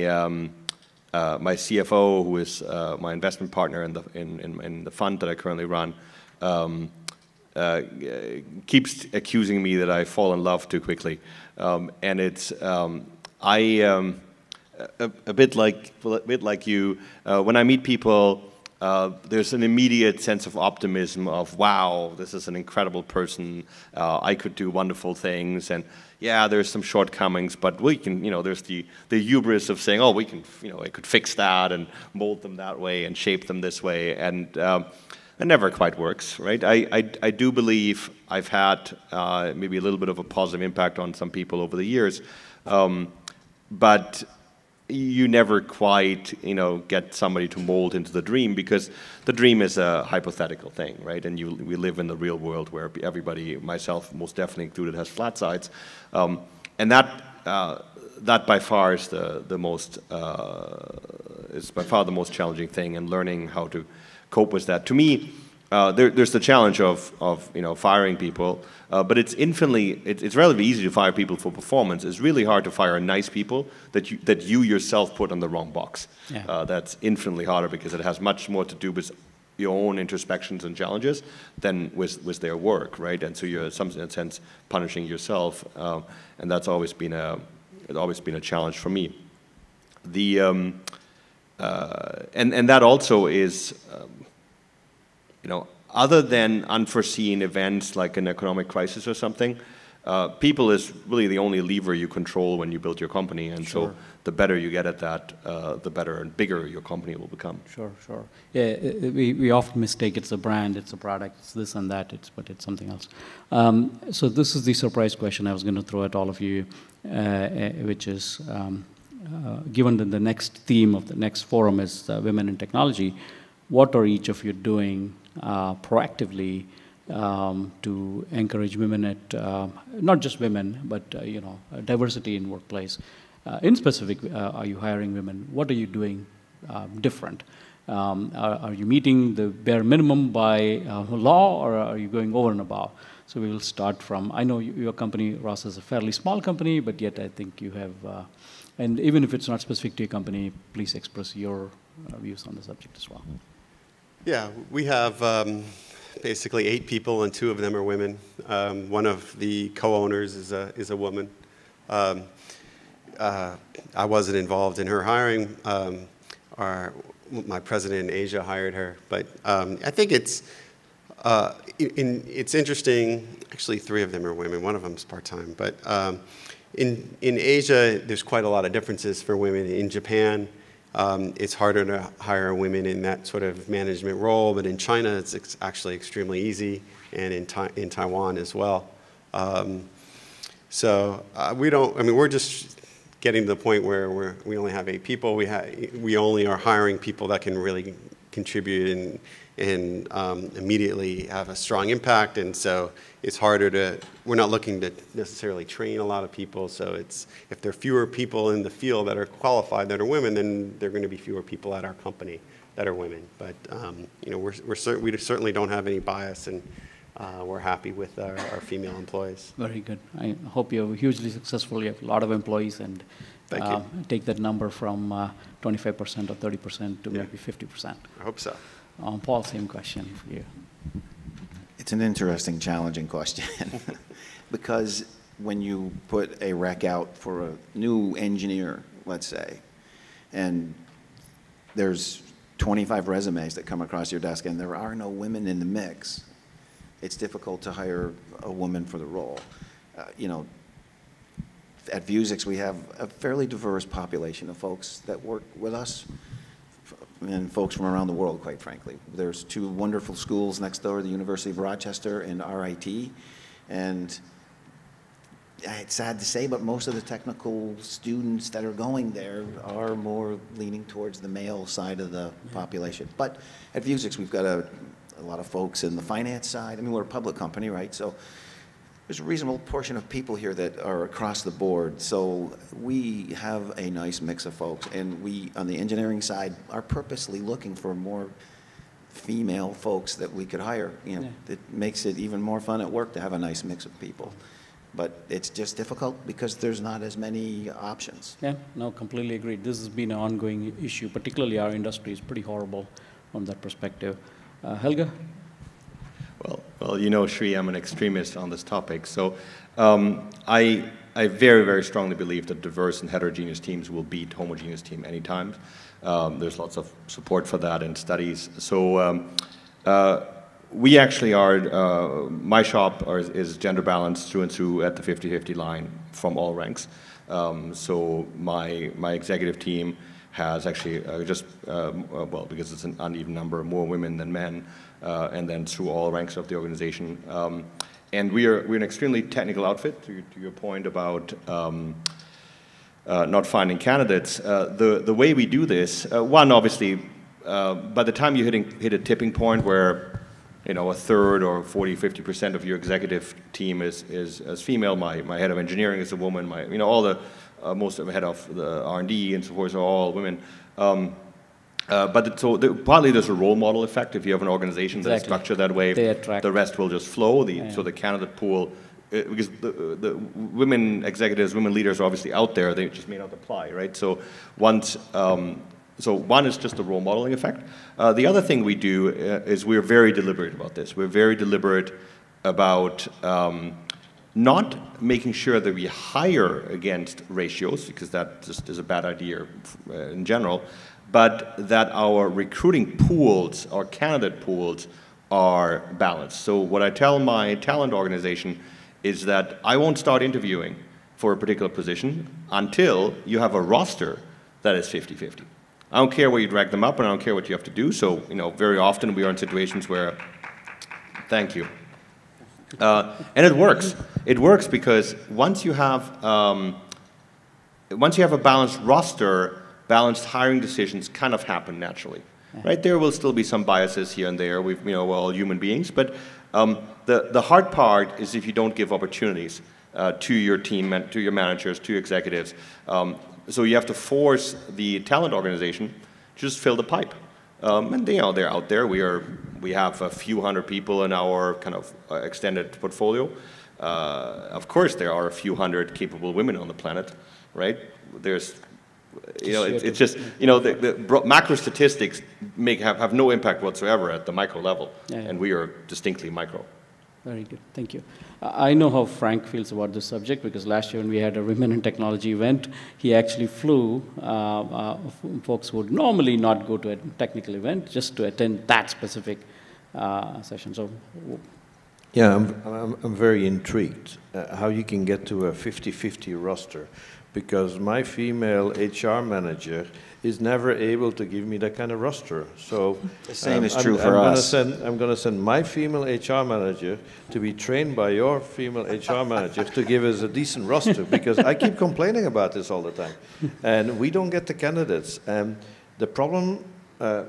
CFO, who is my investment partner in the fund that I currently run, keeps accusing me that I fall in love too quickly, and it's a bit like you. When I meet people, there's an immediate sense of optimism of, wow, this is an incredible person. I could do wonderful things, and yeah, there's some shortcomings, but we can, you know, there's the hubris of saying, oh, we can, you know, I could fix that and mold them that way and shape them this way, and it never quite works, right? I do believe I've had maybe a little bit of a positive impact on some people over the years, but you never quite, get somebody to mold into the dream, because the dream is a hypothetical thing, right? And we live in the real world where everybody, myself most definitely included, has flat sides, and that by far is the most challenging thing, and learning how to cope with that. To me, there's the challenge of firing people, but it's relatively easy to fire people for performance. It's really hard to fire nice people that you yourself put on the wrong box. Yeah. That's infinitely harder, because it has much more to do with your own introspections and challenges than with their work, right? And so you're in a sense punishing yourself, and that's always been a challenge for me. And that also is. Other than unforeseen events like an economic crisis or something, people is really the only lever you control when you build your company, and Sure. so the better you get at that, the better and bigger your company will become. Sure, sure. Yeah, we often mistake it's a brand, it's a product, it's this and that, but it's something else. So this is the surprise question I was going to throw at all of you, which is, given that the next theme of the next forum is women in technology, what are each of you doing proactively to encourage women at, not just women, but diversity in workplace? In specific, are you hiring women? What are you doing different? Are you meeting the bare minimum by law, or are you going over and above? So we will start from, I know your company, Ross, is a fairly small company, but yet I think you have, and even if it's not specific to your company, please express your views on the subject as well. Yeah, we have basically 8 people, and 2 of them are women. One of the co-owners is a woman. I wasn't involved in her hiring. My president in Asia hired her, but I think it's interesting. Actually, 3 of them are women. One of them is part-time, but in Asia, there's quite a lot of differences for women. In Japan, it's harder to hire women in that sort of management role, but in China, it's actually extremely easy, and in Taiwan as well. So we're just getting to the point where we only have 8 people. We only are hiring people that can really contribute and immediately have a strong impact, and so it's harder we're not looking to necessarily train a lot of people, so if there are fewer people in the field that are qualified that are women, then there are going to be fewer people at our company that are women. But we certainly don't have any bias, and we're happy with our female employees. Very good. I hope you're hugely successful. You have a lot of employees, and take that number from 25% or 30% to maybe 50%. I hope so. Paul, same question for you. It's an interesting, challenging question because when you put a rec out for a new engineer, let's say, and there's 25 resumes that come across your desk and there are no women in the mix, it's difficult to hire a woman for the role. At Vuzix, we have a fairly diverse population of folks that work with us, and folks from around the world, quite frankly. There's 2 wonderful schools next door, the University of Rochester and RIT, and it's sad to say, but most of the technical students that are going there are more leaning towards the male side of the population. But at Vuzix, we've got a lot of folks in the finance side. I mean, we're a public company, right? So there's a reasonable portion of people here that are across the board. So we have a nice mix of folks. And we, on the engineering side, are purposely looking for more female folks that we could hire. It makes it even more fun at work to have a nice mix of people. But it's just difficult because there's not as many options. Yeah, no, completely agreed. This has been an ongoing issue, particularly our industry is pretty horrible from that perspective. Helge? Well, Shri, I'm an extremist on this topic. So I very, very strongly believe that diverse and heterogeneous teams will beat homogeneous team anytime. There's lots of support for that in studies. So we actually are, my shop is gender balanced through and through at the 50-50 line from all ranks. So my executive team has actually because it's an uneven number, more women than men, and then through all ranks of the organization. And we're an extremely technical outfit, to your point about not finding candidates. The way we do this, one, obviously, by the time you hit a tipping point where, you know, a third or 40–50% of your executive team is female, my head of engineering is a woman, you know, all the, most of the head of the R&D and so forth are all women. Partly there's a role model effect. If you have an organization that is structured that way, the rest will just flow. So the candidate pool, because the women executives, women leaders are obviously out there, they just may not apply, right? So once, so one is just the role modeling effect. The other thing we do is we're very deliberate about this. We're very deliberate about not making sure that we hire against ratios, because that just is a bad idea in general, but that our recruiting pools, our candidate pools, are balanced. So what I tell my talent organization is that I won't start interviewing for a particular position until you have a roster that is 50-50. I don't care where you drag them up, and I don't care what you have to do. So, you know, very often we are in situations where, thank you. And it works. It works because once you have a balanced roster, balanced hiring decisions kind of happen naturally, right? There will still be some biases here and there. We're all human beings, but the hard part is if you don't give opportunities to your team, to your managers, to your executives. So you have to force the talent organization to just fill the pipe. And they're out there. We have a few hundred people in our kind of extended portfolio. Of course, there are a few hundred capable women on the planet, right? There's, it's just, the macro statistics have no impact whatsoever at the micro level, and we are distinctly micro. Very good, thank you. I know how Frank feels about this subject because last year when we had a Women in Technology event, he actually flew folks who would normally not go to a technical event just to attend that specific session. So, yeah, I'm very intrigued how you can get to a 50-50 roster, because my female HR manager is never able to give me that kind of roster. So the same is true for us. I'm going to send my female HR manager to be trained by your female HR manager to give us a decent roster, because I keep complaining about this all the time. And we don't get the candidates. And the problem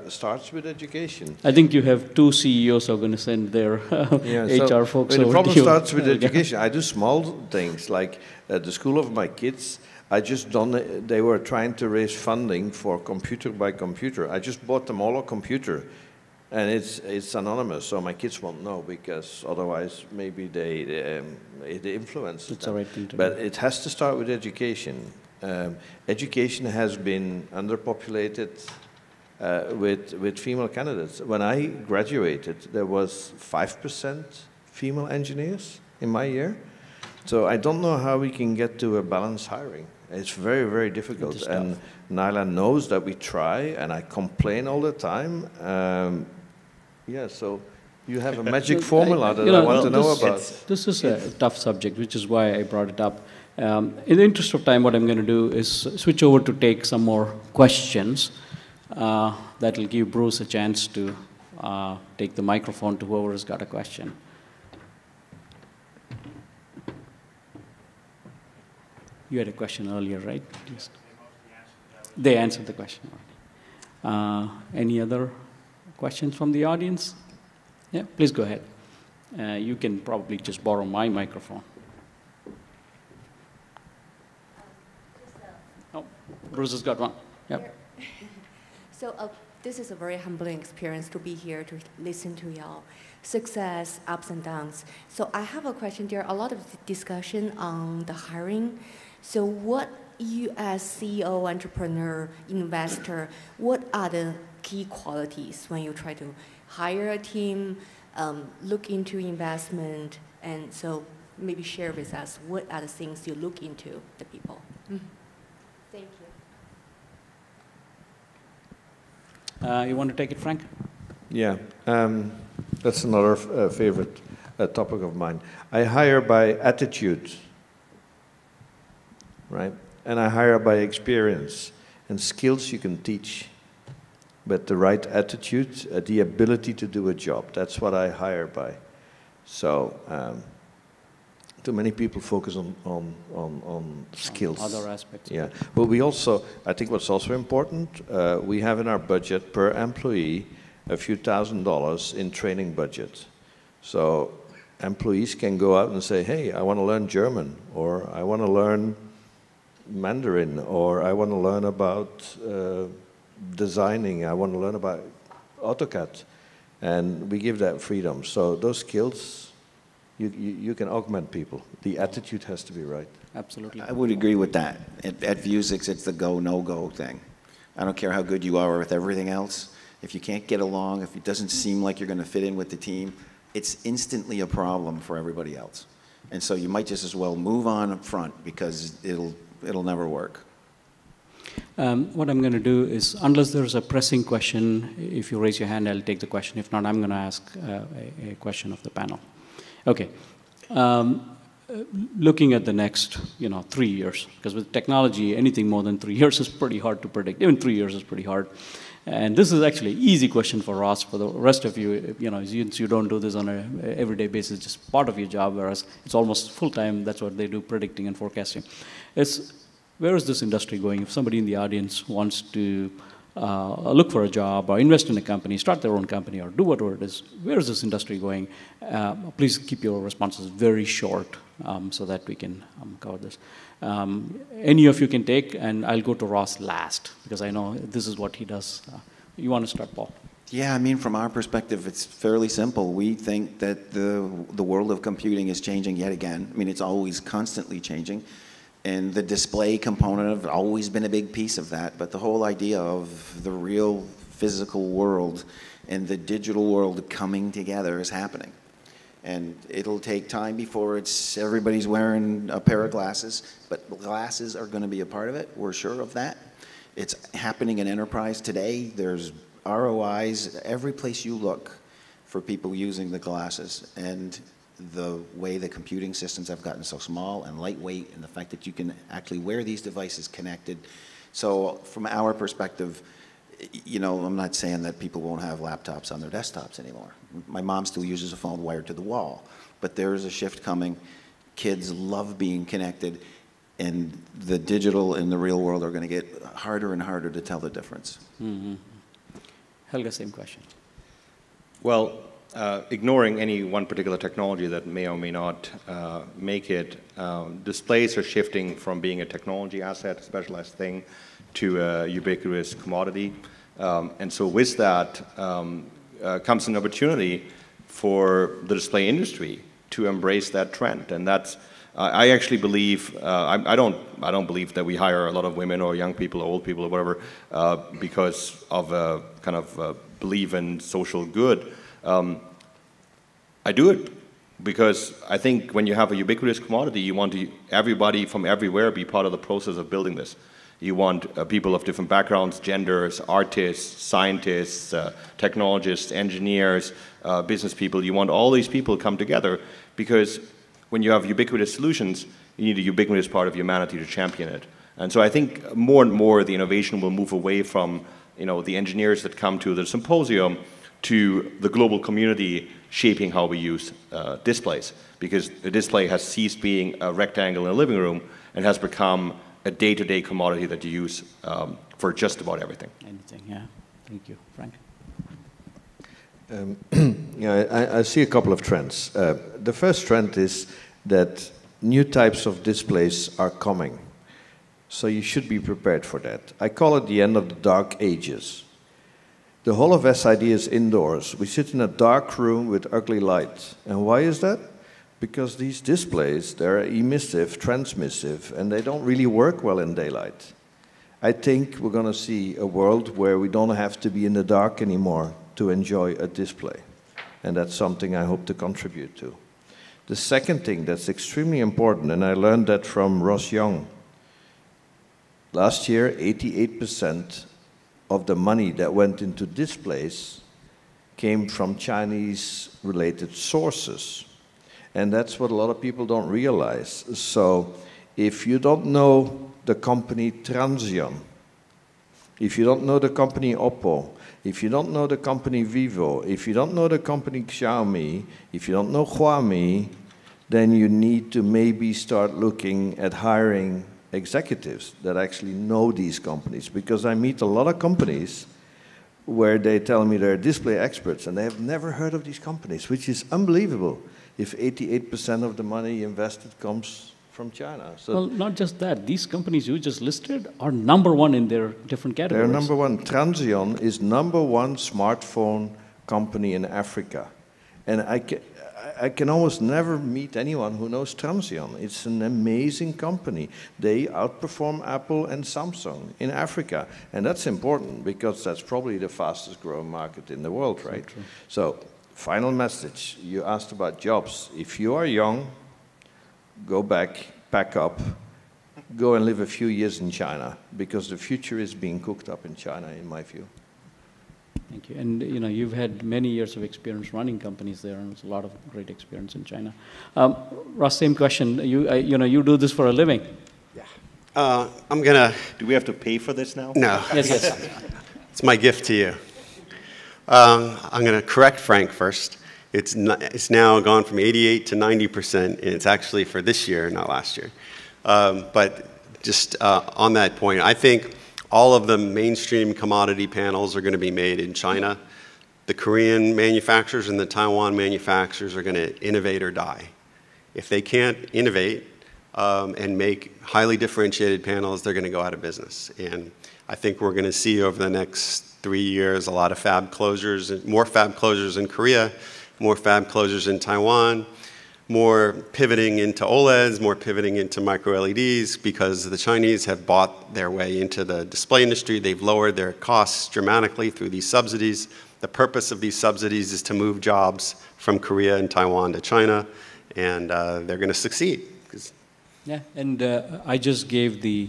starts with education. I think you have two CEOs who are going to send their HR folks over to you. The problem starts with education. I do small things, like at the school of my kids, they were trying to raise funding for computer by computer. I just bought them all a computer, and it's anonymous, so my kids won't know, because otherwise maybe it influences them. Right, but it has to start with education. Education has been underpopulated with female candidates. When I graduated, there was 5% female engineers in my year. So I don't know how we can get to a balanced hiring. It's very, very difficult. And Nyla knows that we try, and I complain all the time. So you have a magic formula that I want to know about. This is a tough subject, which is why I brought it up. In the interest of time, what I'm going to do is switch over to take some more questions. That will give Bruce a chance to take the microphone to whoever has got a question. You had a question earlier, right? Yes. They answered the question. Any other questions from the audience? Yeah, please go ahead. You can probably just borrow my microphone. Oh, Bruce has got one. Yep. So this is a very humbling experience to be here to listen to y'all success, ups and downs. So I have a question. There are a lot of discussion on the hiring. So what you as CEO, entrepreneur, investor, what are the key qualities when you try to hire a team, look into investment, and so maybe share with us what are the things you look into the people? Mm-hmm. Thank you. You want to take it, Frank? Yeah, that's another favorite topic of mine. I hire by attitude, right? And I hire by experience. And skills you can teach, but the right attitude, the ability to do a job, that's what I hire by. So Too many people focus on skills. Other aspects. Yeah, but we also, I think what's also important, we have in our budget per employee a few $1,000s in training budget. So employees can go out and say, hey, I want to learn German, or I want to learn Mandarin, or I want to learn about designing, I want to learn about AutoCAD. And we give that freedom. So those skills, you can augment people. The attitude has to be right. Absolutely. I would agree with that. At Vuzix, it's the go, no-go thing. I don't care how good you are with everything else. If you can't get along, if it doesn't seem like you're going to fit in with the team, it's instantly a problem for everybody else. And so you might just as well move on up front because it'll never work. What I'm going to do is, unless there's a pressing question, if you raise your hand, I'll take the question. If not, I'm going to ask a question of the panel. Okay. Looking at the next, 3 years, because with technology, anything more than 3 years is pretty hard to predict. Even 3 years is pretty hard. And this is actually an easy question for Ross. For the rest of you, you don't do this on an everyday basis, just part of your job, whereas it's almost full-time. That's what they do, predicting and forecasting. Where is this industry going? If somebody in the audience wants to look for a job or invest in a company, start their own company, or do whatever it is, where is this industry going? Please keep your responses very short so that we can cover this. Any of you can take, and I'll go to Ross last, because I know this is what he does. You want to start, Paul? Yeah, I mean, from our perspective, it's fairly simple. We think that the world of computing is changing yet again. I mean, it's always constantly changing. And the display component has always been a big piece of that. But the whole idea of the real physical world and the digital world coming together is happening. And it'll take time before everybody's wearing a pair of glasses, but glasses are going to be a part of it. We're sure of that. It's happening in enterprise today. There's ROIs every place you look for people using the glasses. And the way the computing systems have gotten so small and lightweight, and the fact that you can actually wear these devices connected. So from our perspective, I'm not saying that people won't have laptops on their desktops anymore. My mom still uses a phone wired to the wall, but there is a shift coming. Kids love being connected, and the digital and the real world are going to get harder and harder to tell the difference. Mm-hmm. Helge, same question. Well, ignoring any one particular technology that may or may not make it, displays are shifting from being a technology asset, a specialized thing, to a ubiquitous commodity. And so with that comes an opportunity for the display industry to embrace that trend. And that's, I actually believe, I don't believe that we hire a lot of women or young people or old people or whatever because of a kind of belief in social good. I do it because I think when you have a ubiquitous commodity, you want everybody from everywhere be part of the process of building this. You want people of different backgrounds, genders, artists, scientists, technologists, engineers, business people. You want all these people to come together because when you have ubiquitous solutions, you need a ubiquitous part of humanity to champion it. And so I think more and more the innovation will move away from the engineers that come to the symposium to the global community shaping how we use displays. Because the display has ceased being a rectangle in a living room and has become a day-to-day commodity that you use for just about everything. Anything, yeah. Thank you. Frank? I see a couple of trends. The first trend is that new types of displays are coming. So you should be prepared for that. I call it the end of the dark ages. The whole of SID is indoors. We sit in a dark room with ugly light. And why is that? Because these displays, they're emissive, transmissive, and they don't really work well in daylight. I think we're going to see a world where we don't have to be in the dark anymore to enjoy a display. And that's something I hope to contribute to. The second thing that's extremely important, and I learned that from Ross Young. Last year, 88% of the money that went into displays came from Chinese-related sources. And that's what a lot of people don't realize. So if you don't know the company Transsion, if you don't know the company Oppo, if you don't know the company Vivo, if you don't know the company Xiaomi, if you don't know Huami, then you need to maybe start looking at hiring executives that actually know these companies. Because I meet a lot of companies where they tell me they're display experts and they have never heard of these companies, which is unbelievable if 88% of the money invested comes from China. So well, not just that. These companies you just listed are #1 in their different categories. they're #1. Transsion is #1 smartphone company in Africa. And I can almost never meet anyone who knows Transsion. It's an amazing company. They outperform Apple and Samsung in Africa. And that's important because that's probably the fastest growing market in the world, right? So, final message. You asked about jobs. If you are young, go back, pack up, go and live a few years in China because the future is being cooked up in China, in my view. Thank you. And you know, you've had many years of experience running companies there, and it's a lot of great experience in China. Ross, same question. You do this for a living. Yeah. I'm gonna. Do we have to pay for this now? No. Yes, yes. It's my gift to you. I'm gonna correct Frank first. It's now gone from 88 to 90%, and it's actually for this year, not last year. But just on that point, I think all of the mainstream commodity panels are going to be made in China. The Korean manufacturers and the Taiwan manufacturers are going to innovate or die. If they can't innovate and make highly differentiated panels, they're going to go out of business. And I think we're going to see over the next 3 years a lot of fab closures, more fab closures in Korea, more fab closures in Taiwan, more pivoting into OLEDs, more pivoting into micro LEDs, because the Chinese have bought their way into the display industry. They've lowered their costs dramatically through these subsidies. The purpose of these subsidies is to move jobs from Korea and Taiwan to China, and they're going to succeed. Yeah, and I just gave the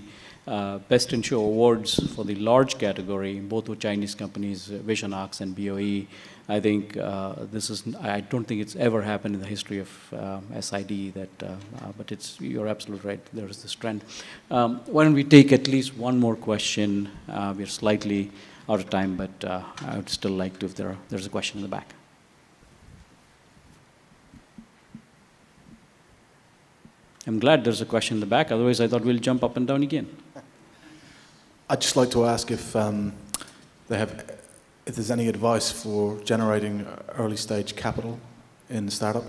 Best in Show awards for the large category, both with Chinese companies, Visionox and BOE. I think I don't think it's ever happened in the history of SID, but you're absolutely right, there is this trend. Why don't we take at least one more question? We're slightly out of time, but I would still like to, if there's a question in the back. I'm glad there's a question in the back, otherwise I thought we'll jump up and down again. I'd just like to ask if if there's any advice for generating early stage capital in the startup.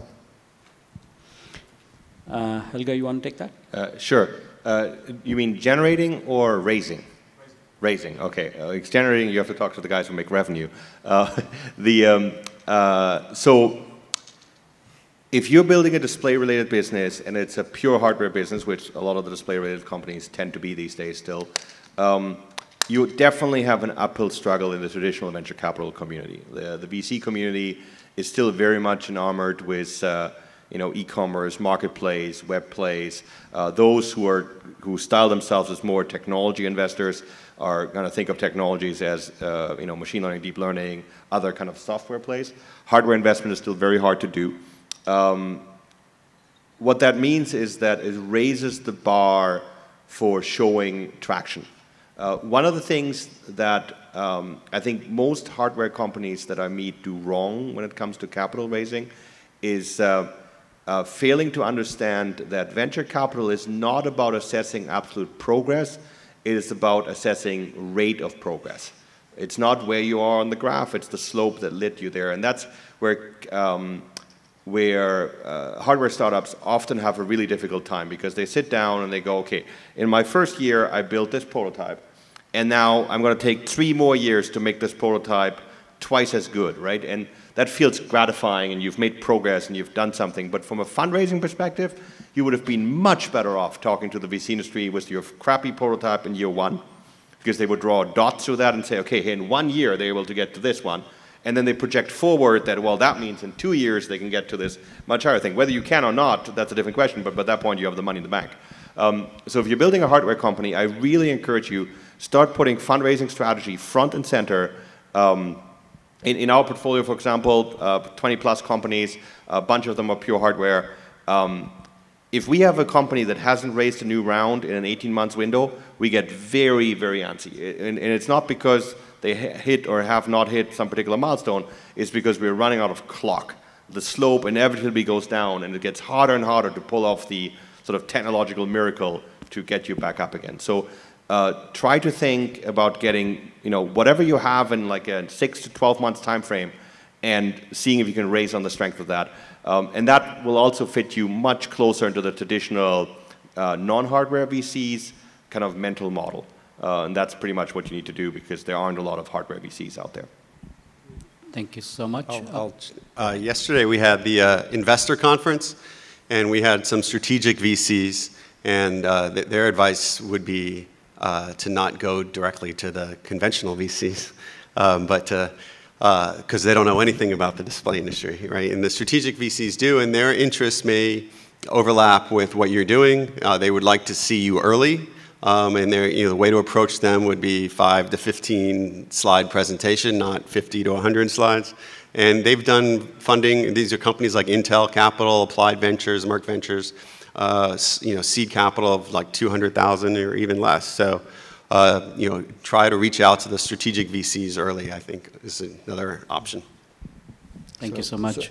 Helge, you want to take that? Sure. You mean generating or raising? Raising, okay. Generating, you have to talk to the guys who make revenue. So if you're building a display-related business and it's a pure hardware business, which a lot of the display-related companies tend to be these days still, you definitely have an uphill struggle in the traditional venture capital community. The VC community is still very much enamored with e-commerce, marketplace, web plays. Those who style themselves as more technology investors are going to think of technologies as machine learning, deep learning, other kind of software plays. Hardware investment is still very hard to do. What that means is that it raises the bar for showing traction. One of the things that I think most hardware companies that I meet do wrong when it comes to capital raising is failing to understand that venture capital is not about assessing absolute progress, it is about assessing rate of progress. It's not where you are on the graph, it's the slope that led you there. And that's where hardware startups often have a really difficult time, because they sit down and they go, okay, in my first year I built this prototype, and now I'm going to take 3 more years to make this prototype twice as good, right? And that feels gratifying, and you've made progress and you've done something. But from a fundraising perspective, you would have been much better off talking to the VC industry with your crappy prototype in year 1, because they would draw dots through that and say, okay, in 1 year they're able to get to this one. And then they project forward that, well, that means in 2 years they can get to this much higher thing. Whether you can or not, that's a different question, but by that point you have the money in the bank. So if you're building a hardware company, I really encourage you, start putting fundraising strategy front and center. In our portfolio, for example, 20+ companies, a bunch of them are pure hardware. If we have a company that hasn't raised a new round in an 18-month window, we get very, very antsy. And it's not because they hit or have not hit some particular milestone, it's because we're running out of clock. the slope inevitably goes down, and it gets harder and harder to pull off the sort of technological miracle to get you back up again. So try to think about getting, whatever you have in like a 6 to 12 months time frame, and seeing if you can raise on the strength of that. And that will also fit you much closer into the traditional non-hardware VCs kind of mental model. And that's pretty much what you need to do, because there aren't a lot of hardware VCs out there. Thank you so much. Yesterday we had the investor conference, and we had some strategic VCs, and their advice would be to not go directly to the conventional VCs, but because they don't know anything about the display industry, right? And the strategic VCs do, and their interests may overlap with what you're doing. They would like to see you early, and the way to approach them would be 5 to 15 slide presentation, not 50 to 100 slides. And they've done funding. These are companies like Intel Capital, Applied Ventures, Merck Ventures, seed capital of like 200,000 or even less. So, try to reach out to the strategic VCs early, I think, is another option. Thank you so much.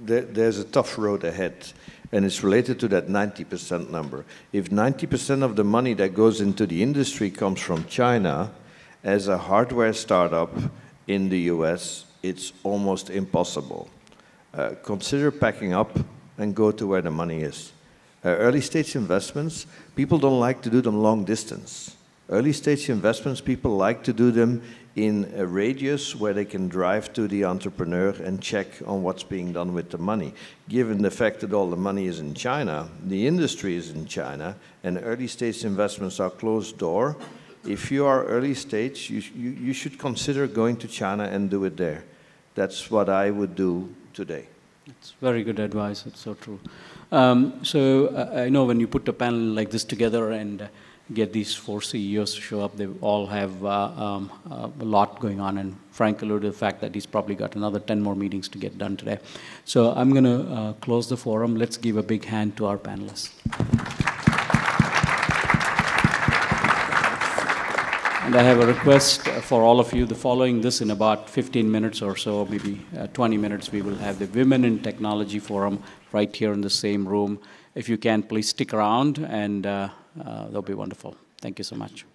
There's a tough road ahead, and it's related to that 90% number. If 90% of the money that goes into the industry comes from China, as a hardware startup in the US, it's almost impossible. Consider packing up and go to where the money is. Early stage investments, people don't like to do them long distance. Early stage investments, people like to do them in a radius where they can drive to the entrepreneur and check on what's being done with the money. Given the fact that all the money is in China, the industry is in China, and early stage investments are closed door, if you are early stage, you should consider going to China and do it there. That's what I would do today. It's very good advice. It's so true. I know when you put a panel like this together and get these 4 CEOs to show up, they all have a lot going on. And Frank alluded to the fact that he's probably got another 10 more meetings to get done today. So I'm going to close the forum. Let's give a big hand to our panelists. And I have a request for all of you. Following this, in about 15 minutes or so, maybe 20 minutes, we will have the Women in Technology Forum right here in the same room. If you can, please stick around, and that'll be wonderful. Thank you so much.